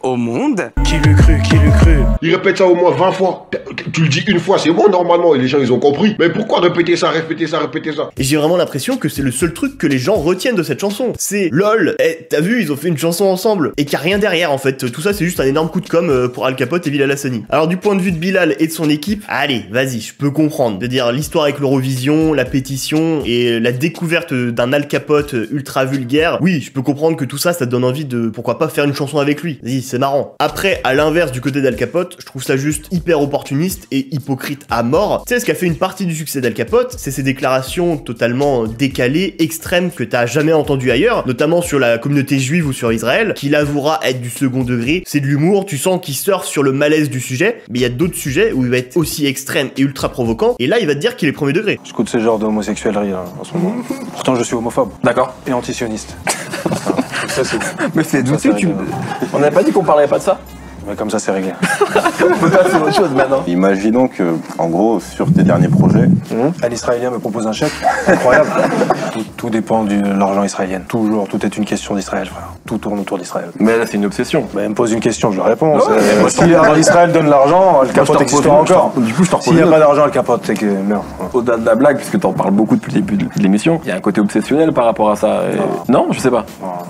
au monde. Qui l'eût cru, qui l'eût cru. Il répète ça au moins 20 fois. Tu le dis une fois, c'est bon normalement, et les gens ils ont compris. Mais pourquoi répéter ça, répéter ça, répéter ça? Et j'ai vraiment l'impression que c'est le seul truc que les gens retiennent de cette chanson. C'est lol, t'as vu, ils ont fait une chanson ensemble. Et qu'il n'y a rien derrière en fait. Tout ça c'est juste un énorme coup de com pour Al Capote et Bilal Hassani. Alors du point de vue de Bilal et de son équipe, allez, vas-y, je peux comprendre. De dire l'histoire avec l'Eurovision, la pétition et la découverte d'un Al Capote ultra vulgaire. Oui, je peux comprendre que tout ça, ça te donne envie de, pourquoi pas, faire une chanson avec lui. Vas-y, c'est marrant. Après, à l'inverse du côté d'Al Capote, je trouve ça juste hyper opportuniste et hypocrite à mort. Tu sais, ce qui a fait une partie du succès d'Al Capote, c'est ses déclarations totalement décalées, extrêmes, que t'as jamais entendues ailleurs, notamment sur la communauté juive ou sur Israël, qu'il avouera être du second degré. C'est de l'humour, tu sens qu'il surfe sur le malaise du sujet, mais il y a d'autres sujets où il va être aussi extrême et ultra provoquant, et là il va te dire qu'il est premier degré. J'écoute ce genre d'homosexuellerie là, en ce moment. Pourtant je suis homophobe. D'accord. Et antisioniste. Mais c'est douteux, on n'avait pas dit qu'on parlerait pas de ça? Mais comme ça, c'est réglé. On peut passer à autre chose maintenant. Imaginons que, en gros, sur tes derniers projets... Un Israélien me propose un chèque. Incroyable. Tout dépend de l'argent israélien. Toujours, tout est une question d'Israël, frère. Tout tourne autour d'Israël. Mais là, c'est une obsession. Il me pose une question, je réponds. Ouais, si Israël donne l'argent, le capote existe encore. Du coup, je te repose. S'il n'y a pas d'argent, le capote, c'est que merde. Au-delà de la blague, puisque t'en parles beaucoup depuis le début de l'émission, il y a un côté obsessionnel par rapport à ça. Et... Non, je sais pas.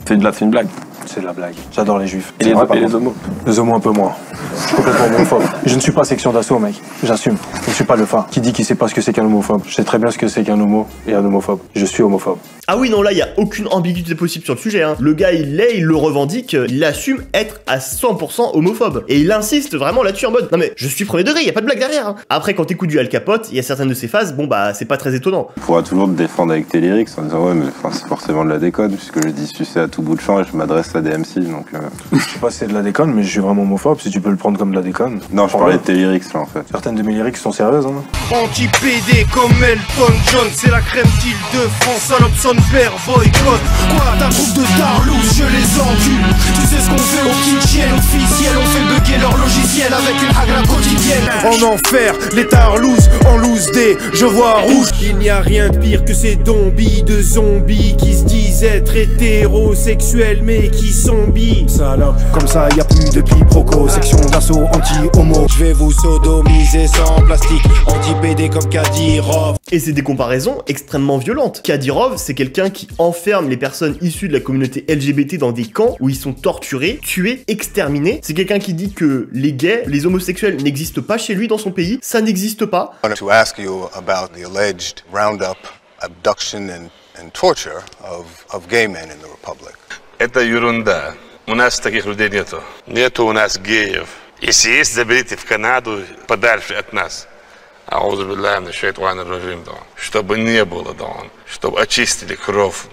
C'est une blague. C'est de la blague. J'adore les juifs. Et les homos? Les homos un peu moins. Je suis complètement homophobe. Je ne suis pas section d'assaut, mec. J'assume. Je ne suis pas le phare qui dit qu'il sait pas ce que c'est qu'un homophobe. Je sais très bien ce que c'est qu'un homo et un homophobe. Je suis homophobe. Ah oui, non, là, il y a aucune ambiguïté possible sur le sujet. Hein. Le gars, il le revendique, il assume être à 100% homophobe. Et il insiste vraiment là-dessus en mode, non mais je suis premier degré, il y a pas de blague derrière. Hein. Après, quand t'écoutes du Al Capote, il y a certaines de ses phases, bon bah, c'est pas très étonnant. Tu pourras toujours te défendre avec tes lyrics en disant, ouais, mais c'est forcément de la déconne, puisque je dis sucer à tout bout de champ et je m'adresse à des MC, donc... Je sais pas si c'est de la déconne, mais je suis vraiment homophobe, si tu peux le prendre comme de la déconne. Non, je parlais de tes lyrics, là, en fait. Certaines de mes lyrics sont sérieuses, hein. Anti-PD comme Elton John, c'est la crème d'île de France, salope son père, boycott. Quoi, ta groupe de tarlouse, je les encule. Tu sais ce qu'on fait au kitchen officiel, on fait bugger leur logiciel avec une hagra quotidienne. En enfer, les tarlouses, en loose day, je vois rouge. Il n'y a rien de pire que ces zombies de zombies qui se disent être hétérosexuels mais qui sont bi. Salope, comme ça y a plus de quiproquo, section d'assaut anti-homo. Je vais vous sodomiser sans plastique, anti-PD comme Kadyrov. Et c'est des comparaisons extrêmement violentes. Kadyrov, c'est quelqu'un qui enferme les personnes issues de la communauté LGBT dans des camps où ils sont torturés, tués, exterminés. C'est quelqu'un qui dit que les gays, les homosexuels n'existent pas chez lui dans son pays, ça n'existe pas. I want to ask you about the alleged roundup, abduction and torture of gay men in the Republic. Это ерунда. У нас таких людей нету. Нету у нас геев. Если есть, заберите в Канаду подальше от нас. Аузу билляхи мин шайтанир раджим, чтобы не было, чтобы очистили кровь,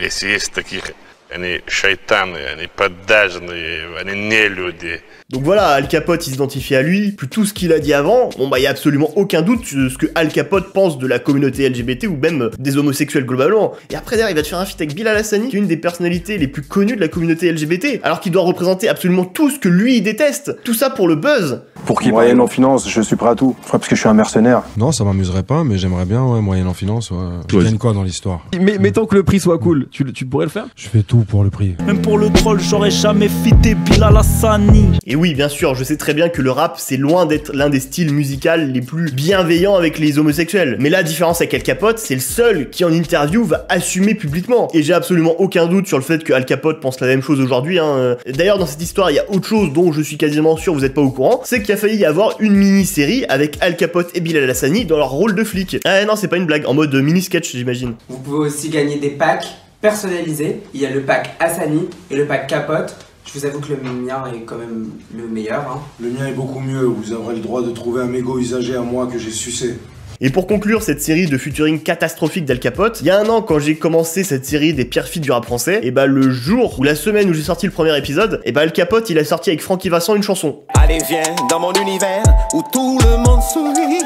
если есть таких, они шайтаны, они поддажные, они не люди. Donc voilà, Al Capote il s'identifie à lui, plus tout ce qu'il a dit avant, bon bah il y a absolument aucun doute sur ce que Al Capote pense de la communauté LGBT ou même des homosexuels globalement. Et après derrière il va te faire un feat avec Bilal Hassani, qui est une des personnalités les plus connues de la communauté LGBT, alors qu'il doit représenter absolument tout ce que lui il déteste. Tout ça pour le buzz. Pour qui moyenne en finance, je suis prêt à tout. Parce que je suis un mercenaire. Non, ça m'amuserait pas, mais j'aimerais bien, ouais, moyenne en finance, ouais. Je gagne quoi dans l'histoire? Mais mettons que le prix soit cool, tu pourrais le faire? Je fais tout pour le prix. Même pour le troll, j'aurais jamais fité Bilal Hassani. Et oui, bien sûr, je sais très bien que le rap, c'est loin d'être l'un des styles musicaux les plus bienveillants avec les homosexuels. Mais la différence avec Al Capote, c'est le seul qui en interview va assumer publiquement. Et j'ai absolument aucun doute sur le fait que Al Capote pense la même chose aujourd'hui. Hein. D'ailleurs, dans cette histoire, il y a autre chose dont je suis quasiment sûr vous n'êtes pas au courant, c'est qu'il a failli y avoir une mini-série avec Al Capote et Bilal Hassani dans leur rôle de flic. Ah non, c'est pas une blague, en mode mini-sketch, j'imagine. Vous pouvez aussi gagner des packs personnalisés. Il y a le pack Hassani et le pack Capote. Je vous avoue que le mien est quand même le meilleur. Hein. Le mien est beaucoup mieux, vous aurez le droit de trouver un mégot usagé à moi que j'ai sucé. Et pour conclure cette série de featuring catastrophique d'Al Capote, il y a un an quand j'ai commencé cette série des pires feats du rap français, et bah le jour ou la semaine où j'ai sorti le premier épisode, et bah Al Capote il a sorti avec Francky Vincent une chanson. Allez viens dans mon univers où tout le monde sourit.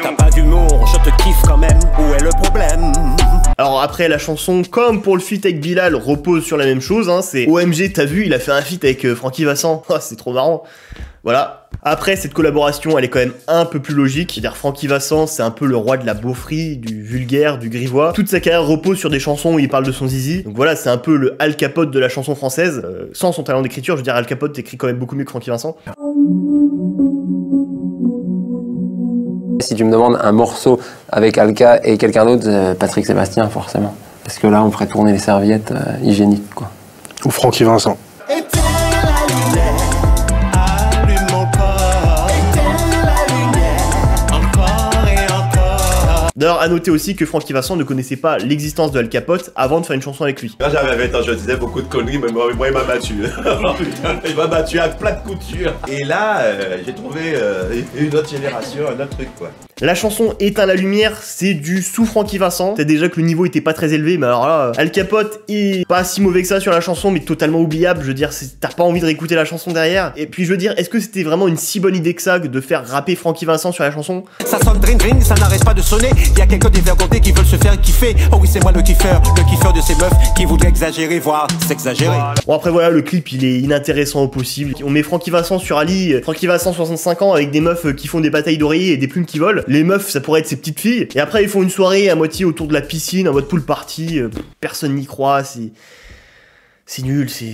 T'as pas d'humour, je te kiffe quand même, où est le problème? Alors après la chanson, comme pour le feat avec Bilal, repose sur la même chose, hein, c'est OMG t'as vu, il a fait un feat avec Francky Vincent, oh, c'est trop marrant. Voilà. Après, cette collaboration, elle est quand même un peu plus logique. C'est-à-dire, Francky Vincent, c'est un peu le roi de la beaufrie, du vulgaire, du grivois. Toute sa carrière repose sur des chansons où il parle de son zizi. Donc voilà, c'est un peu le Al Capote de la chanson française. Sans son talent d'écriture, je veux dire, Al Capote écrit quand même beaucoup mieux que Francky Vincent. Si tu me demandes un morceau avec Alka et quelqu'un d'autre, Patrick Sébastien, forcément. Parce que là, on ferait tourner les serviettes hygiéniques, quoi. Ou Francky Vincent. D'ailleurs, à noter aussi que Francky Vincent ne connaissait pas l'existence de Al Capote avant de faire une chanson avec lui. Quand j'avais 20 ans, je disais beaucoup de conneries, mais moi il m'a battu. Il m'a battu à plat de couture. Et là, j'ai trouvé une autre génération, un autre truc, quoi. La chanson Éteins la lumière, c'est du sous Francky Vincent. C'est déjà que le niveau était pas très élevé, mais alors là, Al Capote est pas si mauvais que ça sur la chanson, mais totalement oubliable. Je veux dire, t'as pas envie de réécouter la chanson derrière. Et puis je veux dire, est-ce que c'était vraiment une si bonne idée que ça de faire rapper Francky Vincent sur la chanson? Ça sonne dring dring, ça n'arrête pas de sonner. Y'a quelques dévergondés qui veulent se faire kiffer. Oh oui, c'est moi le kiffeur de ces meufs qui voudraient exagérer, voire s'exagérer. Bon après voilà, le clip il est inintéressant au possible. On met Francky Vincent sur Ali, Francky Vincent 65 ans avec des meufs qui font des batailles d'oreillers et des plumes qui volent. Les meufs ça pourrait être ses petites filles. Et après ils font une soirée à moitié autour de la piscine en mode pool party. Personne n'y croit, c'est nul, c'est...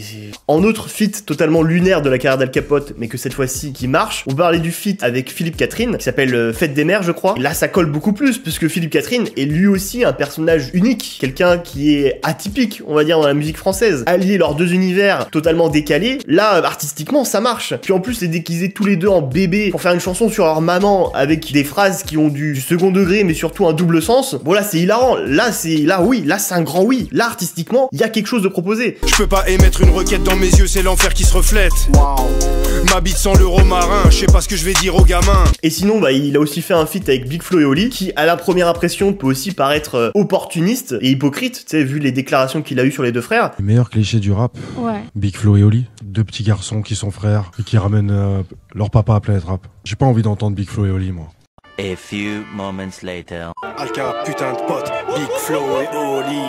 En autre feat totalement lunaire de la carrière d'Al Capote, mais que cette fois-ci qui marche, on parlait du feat avec Philippe Catherine, qui s'appelle Fête des Mères, je crois. Et là, ça colle beaucoup plus, puisque Philippe Catherine est lui aussi un personnage unique, quelqu'un qui est atypique, on va dire, dans la musique française. Allier leurs deux univers totalement décalés, là, artistiquement, ça marche. Puis en plus, les déguiser tous les deux en bébé pour faire une chanson sur leur maman, avec des phrases qui ont du second degré, mais surtout un double sens. Bon, là, c'est hilarant. Là, c'est un grand oui. Là, artistiquement, il y a quelque chose de proposé. Je peux pas émettre une requête dans mes yeux, c'est l'enfer qui se reflète. Ma bite sans l'euro marin, je sais pas ce que je vais dire aux gamins. Et sinon, bah, il a aussi fait un feat avec Big Flo et Oli, qui à la première impression peut aussi paraître opportuniste et hypocrite, tu sais, vu les déclarations qu'il a eues sur les deux frères. Les meilleurs clichés du rap, ouais. Big Flo et Oli, deux petits garçons qui sont frères et qui ramènent leur papa à Planète Rap. J'ai pas envie d'entendre Big Flo et Oli, moi. A few moments later. Alka, putain de pote, Big Flo et Oli.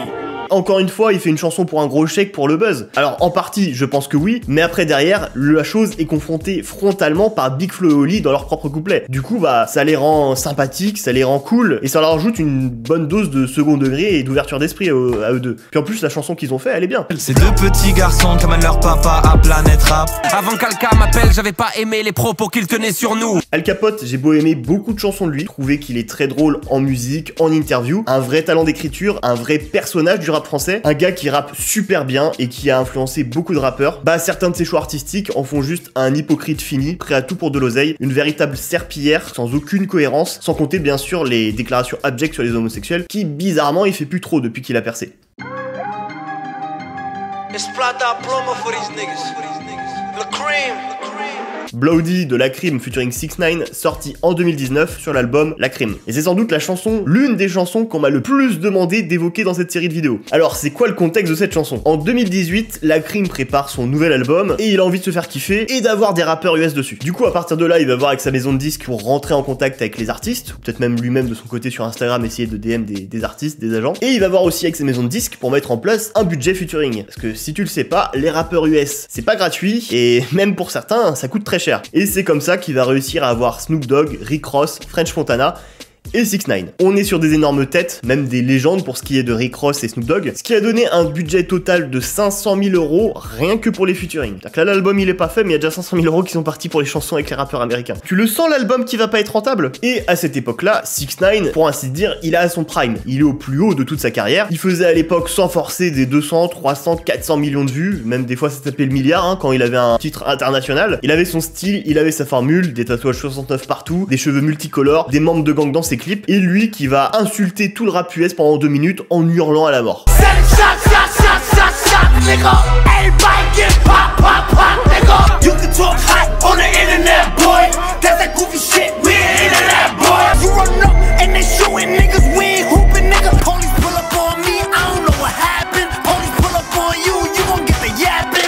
Encore une fois, il fait une chanson pour un gros chèque pour le buzz. Alors en partie, je pense que oui, mais après derrière, la chose est confrontée frontalement par Big Flo et Oli dans leur propre couplet. Du coup, bah, ça les rend sympathiques, ça les rend cool, et ça leur ajoute une bonne dose de second degré et d'ouverture d'esprit à eux deux. Puis en plus, la chanson qu'ils ont fait, elle est bien. Ces deux petits garçons qui amènent leur papa à Planète Rap. Avant qu'Alka m'appelle, j'avais pas aimé les propos qu'il tenait sur nous. Al Capote, j'ai beau aimer beaucoup de chansons de lui, trouver qu'il est très drôle en musique, en interview, un vrai talent d'écriture, un vrai personnage du rap français, un gars qui rappe super bien et qui a influencé beaucoup de rappeurs, bah certains de ses choix artistiques en font juste un hypocrite fini, prêt à tout pour de l'oseille, une véritable serpillière sans aucune cohérence, sans compter bien sûr les déclarations abjectes sur les homosexuels, qui bizarrement il fait plus trop depuis qu'il a percé. Bloody de Lacrim featuring 6ix9ine, sorti en 2019 sur l'album Lacrim. Et c'est sans doute la chanson, l'une des chansons qu'on m'a le plus demandé d'évoquer dans cette série de vidéos. Alors c'est quoi le contexte de cette chanson? En 2018, Lacrim prépare son nouvel album et il a envie de se faire kiffer et d'avoir des rappeurs US dessus. Du coup à partir de là, il va voir avec sa maison de disques pour rentrer en contact avec les artistes, ou peut-être même lui-même de son côté sur Instagram essayer de DM des artistes, des agents. Et il va voir aussi avec ses maisons de disques pour mettre en place un budget featuring. Parce que si tu le sais pas, les rappeurs US, c'est pas gratuit et même pour certains, ça coûte très cher. Et c'est comme ça qu'il va réussir à avoir Snoop Dogg, Rick Ross, French Montana et 6ix9ine. On est sur des énormes têtes, même des légendes pour ce qui est de Rick Ross et Snoop Dogg, ce qui a donné un budget total de 500 000 € rien que pour les featuring. Donc là l'album il est pas fait mais il y a déjà 500 000 € qui sont partis pour les chansons avec les rappeurs américains. Tu le sens l'album qui va pas être rentable? Et à cette époque là, 6ix9ine, pour ainsi dire, il a à son prime, il est au plus haut de toute sa carrière, il faisait à l'époque sans forcer des 200, 300, 400 millions de vues, même des fois ça tapait le milliard hein, quand il avait un titre international. Il avait son style, il avait sa formule, des tatouages 69 partout, des cheveux multicolores, des membres de gang dans ses clips, et lui qui va insulter tout le rap US pendant 2 minutes en hurlant à la mort.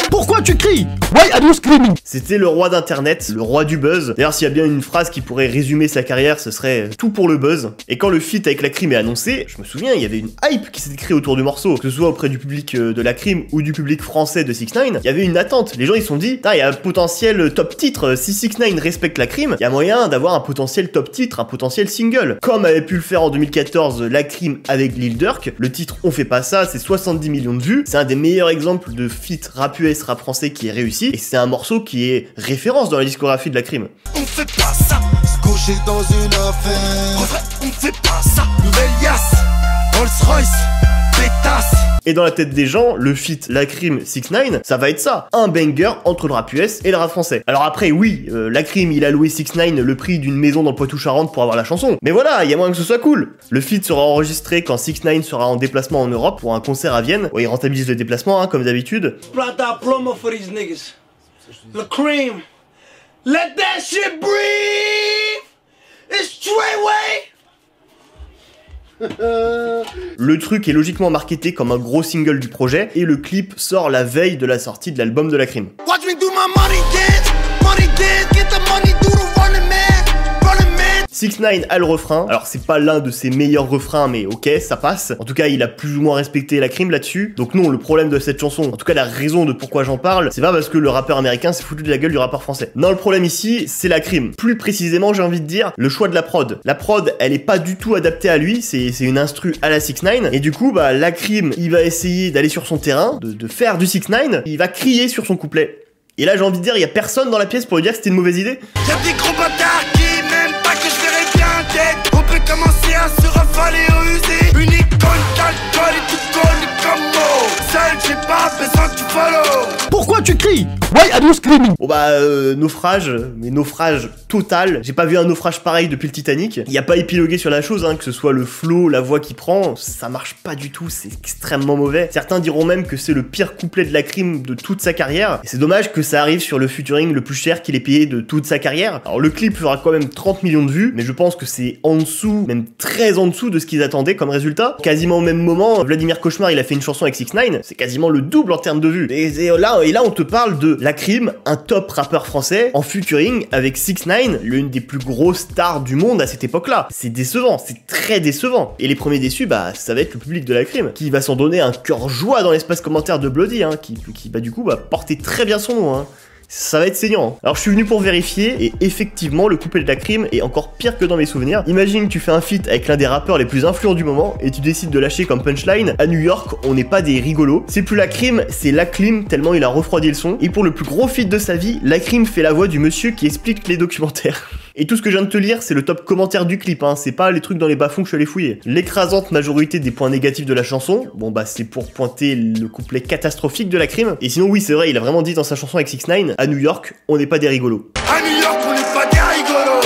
Pourquoi tu cries? Why are you screaming? C'était le roi d'internet, le roi du buzz. D'ailleurs s'il y a bien une phrase qui pourrait résumer sa carrière, ce serait tout pour le buzz. Et quand le feat avec Lacrim est annoncé, je me souviens, il y avait une hype qui s'était créée autour du morceau, que ce soit auprès du public de Lacrim ou du public français de 6ix9ine. Il y avait une attente, les gens ils se sont dit, il y a un potentiel top titre, si 6ix9ine respecte Lacrim, il y a moyen d'avoir un potentiel top titre, un potentiel single. Comme avait pu le faire en 2014 Lacrim avec Lil Durk, le titre On fait pas ça, c'est 70 millions de vues, c'est un des meilleurs exemples de feat rap US, rap français qui est réussi, et c'est un morceau qui est référence dans la discographie de Lacrim. On fait pas ça, se coucher dans une affaire. En vrai, on fait pas ça. Nouvelle Yass, Rolls-Royce, pétasse. Et dans la tête des gens, le feat Lacrim 6ix9ine, ça va être ça, un banger entre le rap US et le rap français. Alors après, oui, Lacrim il a loué 6ix9ine le prix d'une maison dans le Poitou-Charentes pour avoir la chanson. Mais voilà, il y a moyen que ce soit cool. Le feat sera enregistré quand 6ix9ine sera en déplacement en Europe pour un concert à Vienne. Ouais, il rentabilise le déplacement, hein, comme d'habitude. Plata plomo for these niggas. Lacrim, let that shit breathe. It's Treyway. Le truc est logiquement marketé comme un gros single du projet et le clip sort la veille de la sortie de l'album de Lacrim. Watch me do my money dance, get the money, do the running man, running man. 6ix9ine a le refrain. Alors c'est pas l'un de ses meilleurs refrains, mais ok, ça passe. En tout cas, il a plus ou moins respecté la crime là-dessus. Donc non, le problème de cette chanson, en tout cas la raison de pourquoi j'en parle, c'est pas parce que le rappeur américain s'est foutu de la gueule du rappeur français. Non, le problème ici, c'est la crime. Plus précisément, j'ai envie de dire, le choix de la prod. La prod, elle est pas du tout adaptée à lui, c'est une instru à la 6ix9ine. Et du coup, bah la crime, il va essayer d'aller sur son terrain, de faire du 6ix9ine, il va crier sur son couplet. Et là, j'ai envie de dire, il y a personne dans la pièce pour lui dire que c'était une mauvaise idée. Y'a des gros bâtards qui m'aiment pas que je verrai bien tête. On peut commencer à se rafaler et user. Une icône d'alcool et tout colle comme mot. Seul, j'ai pas besoin que tu follow. Pourquoi tu cries? Why are you screaming? Bon bah, naufrage, mais naufrage total. J'ai pas vu un naufrage pareil depuis le Titanic. Il y a pas épilogué sur la chose, hein, que ce soit le flow, la voix qui prend, ça marche pas du tout, c'est extrêmement mauvais. Certains diront même que c'est le pire couplet de la crime de toute sa carrière. Et c'est dommage que ça arrive sur le featuring le plus cher qu'il ait payé de toute sa carrière. Alors le clip fera quand même 30 millions de vues, mais je pense que c'est en dessous, même très en dessous de ce qu'ils attendaient comme résultat. Quasiment au même moment, Vladimir Cauchemar, il a fait une chanson avec 6ix9ine, c'est quasiment le double en termes de vues. Et là on te parle de la crime, un top rappeur français, en featuring avec 6ix9ine, l'une des plus grosses stars du monde à cette époque-là. C'est décevant, c'est très décevant. Et les premiers déçus, bah ça va être le public de la crime, qui va s'en donner un cœur joie dans l'espace commentaire de Bloody, hein, qui va du coup porter très bien son nom, hein. Ça va être saignant. Alors je suis venu pour vérifier et effectivement le couplet de la crime est encore pire que dans mes souvenirs. Imagine que tu fais un feat avec l'un des rappeurs les plus influents du moment et tu décides de lâcher comme punchline: à New York on n'est pas des rigolos. C'est plus la crime, c'est la clim tellement il a refroidi le son. Et pour le plus gros feat de sa vie, la crime fait la voix du monsieur qui explique les documentaires. Et tout ce que je viens de te lire, c'est le top commentaire du clip, hein. C'est pas les trucs dans les bas-fonds que je suis allé fouiller. L'écrasante majorité des points négatifs de la chanson, bon bah c'est pour pointer le couplet catastrophique de la crime. Et sinon oui c'est vrai, il a vraiment dit dans sa chanson avec 6ix9ine, à New York, on n'est pas des rigolos. À New York, on n'est pas des rigolos.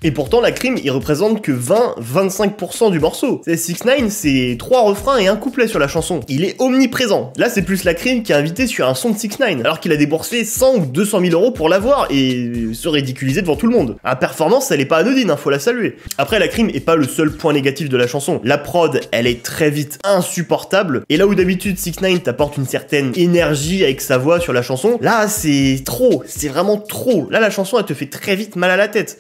Et pourtant la crime il représente que 20-25% du morceau. 6ix9ine c'est 3 refrains et un couplet sur la chanson. Il est omniprésent. Là c'est plus la crime qui a invité sur un son de 6ix9ine alors qu'il a déboursé 100 ou 200 000 euros pour l'avoir et se ridiculiser devant tout le monde. La performance elle est pas anodine, hein, faut la saluer. Après la crime est pas le seul point négatif de la chanson. La prod elle est très vite insupportable et là où d'habitude 6ix9ine t'apporte une certaine énergie avec sa voix sur la chanson, là c'est trop, c'est vraiment trop. Là la chanson elle te fait très vite mal à la tête.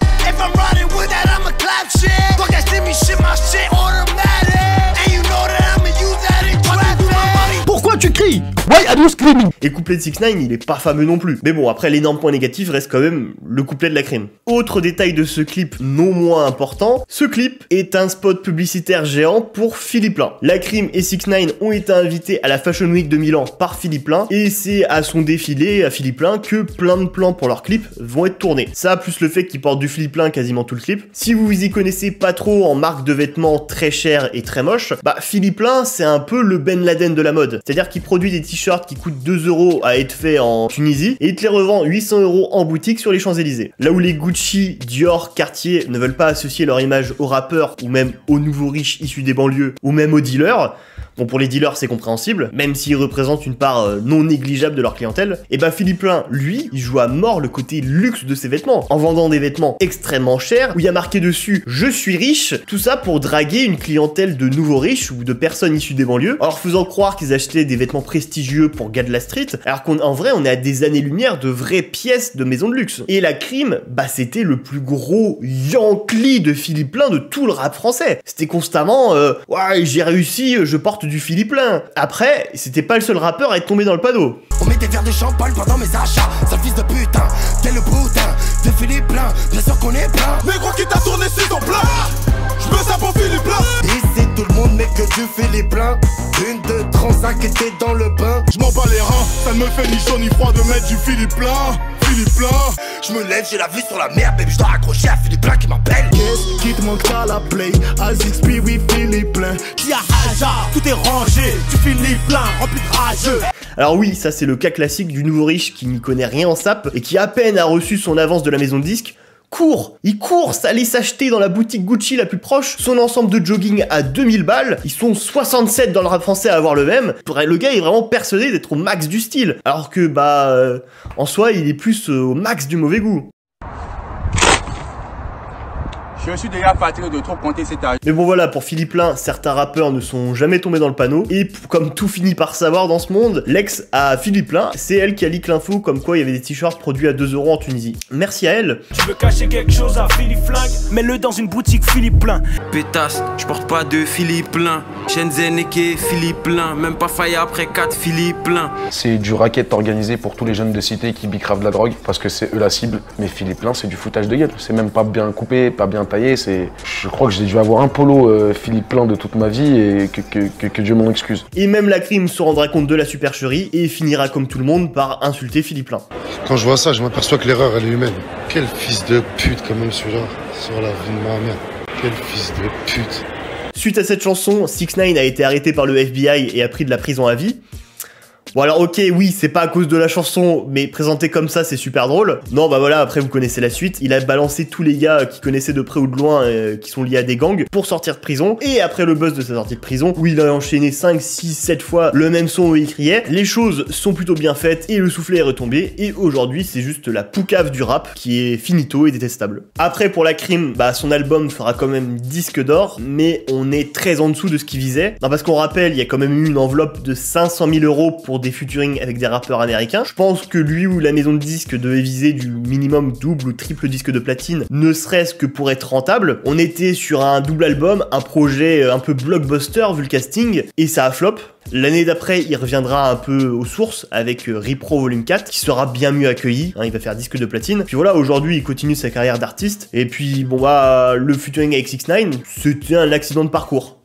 With that, I'ma clap shit. Fuck that shit, me shit, my shit automatic. And you know that I'ma use that in traffic. Pourquoi tu cries? Why are you screaming? Et le couplet de 6ix9ine, il est pas fameux non plus. Mais bon, après l'énorme point négatif reste quand même le couplet de la crime. Autre détail de ce clip non moins important, ce clip est un spot publicitaire géant pour Philippe Lain. La crime et 6ix9ine ont été invités à la Fashion Week de Milan par Philippe Lain et c'est à son défilé à Philippe Lain que plein de plans pour leur clip vont être tournés. Ça plus le fait qu'il porte du Philippe Lain quasiment tout le clip. Si vous vous y connaissez pas trop en marque de vêtements très chers et très moches, bah Philippe Lain c'est un peu le Ben Laden de la mode. C'est-à-dire qu'il produit des t-shirts qui coûtent 2 € à être faits en Tunisie et il te les revend 800 € en boutique sur les Champs-Élysées. Là où les Gucci, Dior, Cartier ne veulent pas associer leur image aux rappeurs ou même aux nouveaux riches issus des banlieues ou même aux dealers. Bon, pour les dealers, c'est compréhensible, même s'ils représentent une part non négligeable de leur clientèle. Et bah Philippe Lain, lui, il joue à mort le côté luxe de ses vêtements, en vendant des vêtements extrêmement chers, où il y a marqué dessus « Je suis riche », tout ça pour draguer une clientèle de nouveaux riches ou de personnes issues des banlieues, en leur faisant croire qu'ils achetaient des vêtements prestigieux pour gars de la street, alors qu'en vrai, on est à des années-lumière de vraies pièces de maisons de luxe. Et la crime, bah c'était le plus gros Yankee de Philippe Lain de tout le rap français. C'était constamment « Ouais, j'ai réussi, je porte du Philippe Lain ». Après, c'était pas le seul rappeur à être tombé dans le panneau. On met des verres de champagne pendant mes achats. Sale fils de putain, t'es le boudin de Philippe Lain, bien sûr qu'on est plein. Mais gros qui t'a tourné sur ton plat. Je me sens pour Philippe Lain. Ici tout le monde met que du Philippe Lain. Une de Transac était dans le bain. Je m'en bats les reins, ça ne me fait ni chaud ni froid de mettre du Philippe Lain. Philippe Lain. Je me lève, j'ai la vue sur la mer, baby, je dois accrocher à Philippe Lain qui m'appelle. Qu'est-ce qui te manque à la play? A6P, oui, Philippe Lain. Qui a Aja, tout est rangé, du Philippe Lain, rempli de rageux. Alors oui, ça c'est le cas classique du nouveau riche qui n'y connaît rien en sap et qui à peine a reçu son avance de la maison de disques, il court aller s'acheter dans la boutique Gucci la plus proche son ensemble de jogging à 2000 balles. Ils sont 67 dans le rap français à avoir le même. Le gars est vraiment persuadé d'être au max du style, alors que en soi il est plus au max du mauvais goût. Je suis déjà fatigué de trop compter cet âge. Mais bon voilà, pour Philippe Lain, certains rappeurs ne sont jamais tombés dans le panneau, et comme tout finit par savoir dans ce monde, l'ex à Philippe Lain, c'est elle qui a leak l'info comme quoi il y avait des t-shirts produits à 2 € en Tunisie. Merci à elle. Tu veux cacher quelque chose à Philippe Flingue, mets-le dans une boutique Philippe Lain. Pétasse, je porte pas de Philippe Lain. Shenzhen et Philippe Lain, même pas failli après 4 Philippe Lain. C'est du racket organisé pour tous les jeunes de cité qui bicravent de la drogue, parce que c'est eux la cible. Mais Philippe Lain, c'est du foutage de gueule. C'est même pas bien coupé, pas bien taillé. Je crois que j'ai dû avoir un polo Philippe Lain de toute ma vie et que Dieu m'en excuse. Et même la crime se rendra compte de la supercherie et finira comme tout le monde par insulter Philippe Lain. Quand je vois ça, je m'aperçois que l'erreur, elle est humaine. Quel fils de pute quand même celui-là, sur la vie de ma mère. Quel fils de pute. Suite à cette chanson, 6ix9ine a été arrêté par le FBI et a pris de la prison à vie. Bon alors ok, oui, c'est pas à cause de la chanson, mais présenté comme ça, c'est super drôle. Non, bah voilà, après vous connaissez la suite. Il a balancé tous les gars qui connaissaient de près ou de loin, qui sont liés à des gangs, pour sortir de prison. Et après le buzz de sa sortie de prison, où il a enchaîné 5, 6, 7 fois le même son où il criait, les choses sont plutôt bien faites et le soufflet est retombé. Et aujourd'hui, c'est juste la poucave du rap qui est finito et détestable. Après, pour la crime, bah son album fera quand même disque d'or, mais on est très en dessous de ce qu'il visait. Non, parce qu'on rappelle, il y a quand même eu une enveloppe de 500 000 € pour des featuring avec des rappeurs américains. Je pense que lui ou la maison de disques devait viser du minimum double ou triple disque de platine, ne serait-ce que pour être rentable. On était sur un double album, un projet un peu blockbuster vu le casting, et ça a flop. L'année d'après, il reviendra un peu aux sources avec Repro Volume 4, qui sera bien mieux accueilli, hein, il va faire disque de platine. Puis voilà, aujourd'hui, il continue sa carrière d'artiste, et puis bon bah, le featuring avec 6ix9ine, c'était un accident de parcours,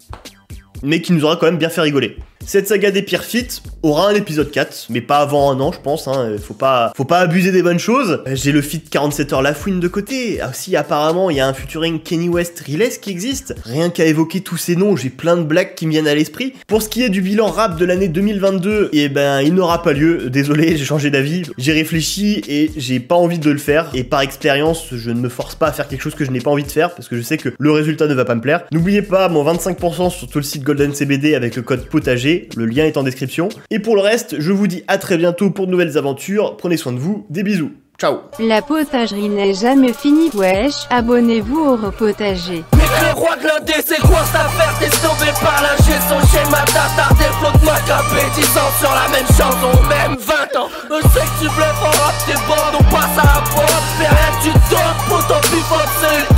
mais qui nous aura quand même bien fait rigoler. Cette saga des pires feats aura un épisode 4, mais pas avant un an, je pense, hein. Faut pas abuser des bonnes choses. J'ai le feat 47 heures La Fouine de côté. Aussi, apparemment, il y a un featuring Kenny West Riles qui existe. Rien qu'à évoquer tous ces noms, j'ai plein de blagues qui me viennent à l'esprit. Pour ce qui est du bilan rap de l'année 2022, eh ben, il n'aura pas lieu. Désolé, j'ai changé d'avis. J'ai réfléchi et j'ai pas envie de le faire. Et par expérience, je ne me force pas à faire quelque chose que je n'ai pas envie de faire, parce que je sais que le résultat ne va pas me plaire. N'oubliez pas mon 25% sur tout le site Golden CBD avec le code potager. Le lien est en description. Et pour le reste, je vous dis à très bientôt pour de nouvelles aventures. Prenez soin de vous. Des bisous. Ciao. La potagerie n'est jamais finie, wesh. Abonnez-vous au repotager. Le roi de l'indé, c'est quoi cette affaire? T'es sauvé par la son schéma d'attardé, flotte macabé, 10 ans sur la même chanson, même 20 ans. Je sais que tu bluffes en rap, t'es bon, on passe à la porte. Fais rien que tu donnes, pour ton plus forcé.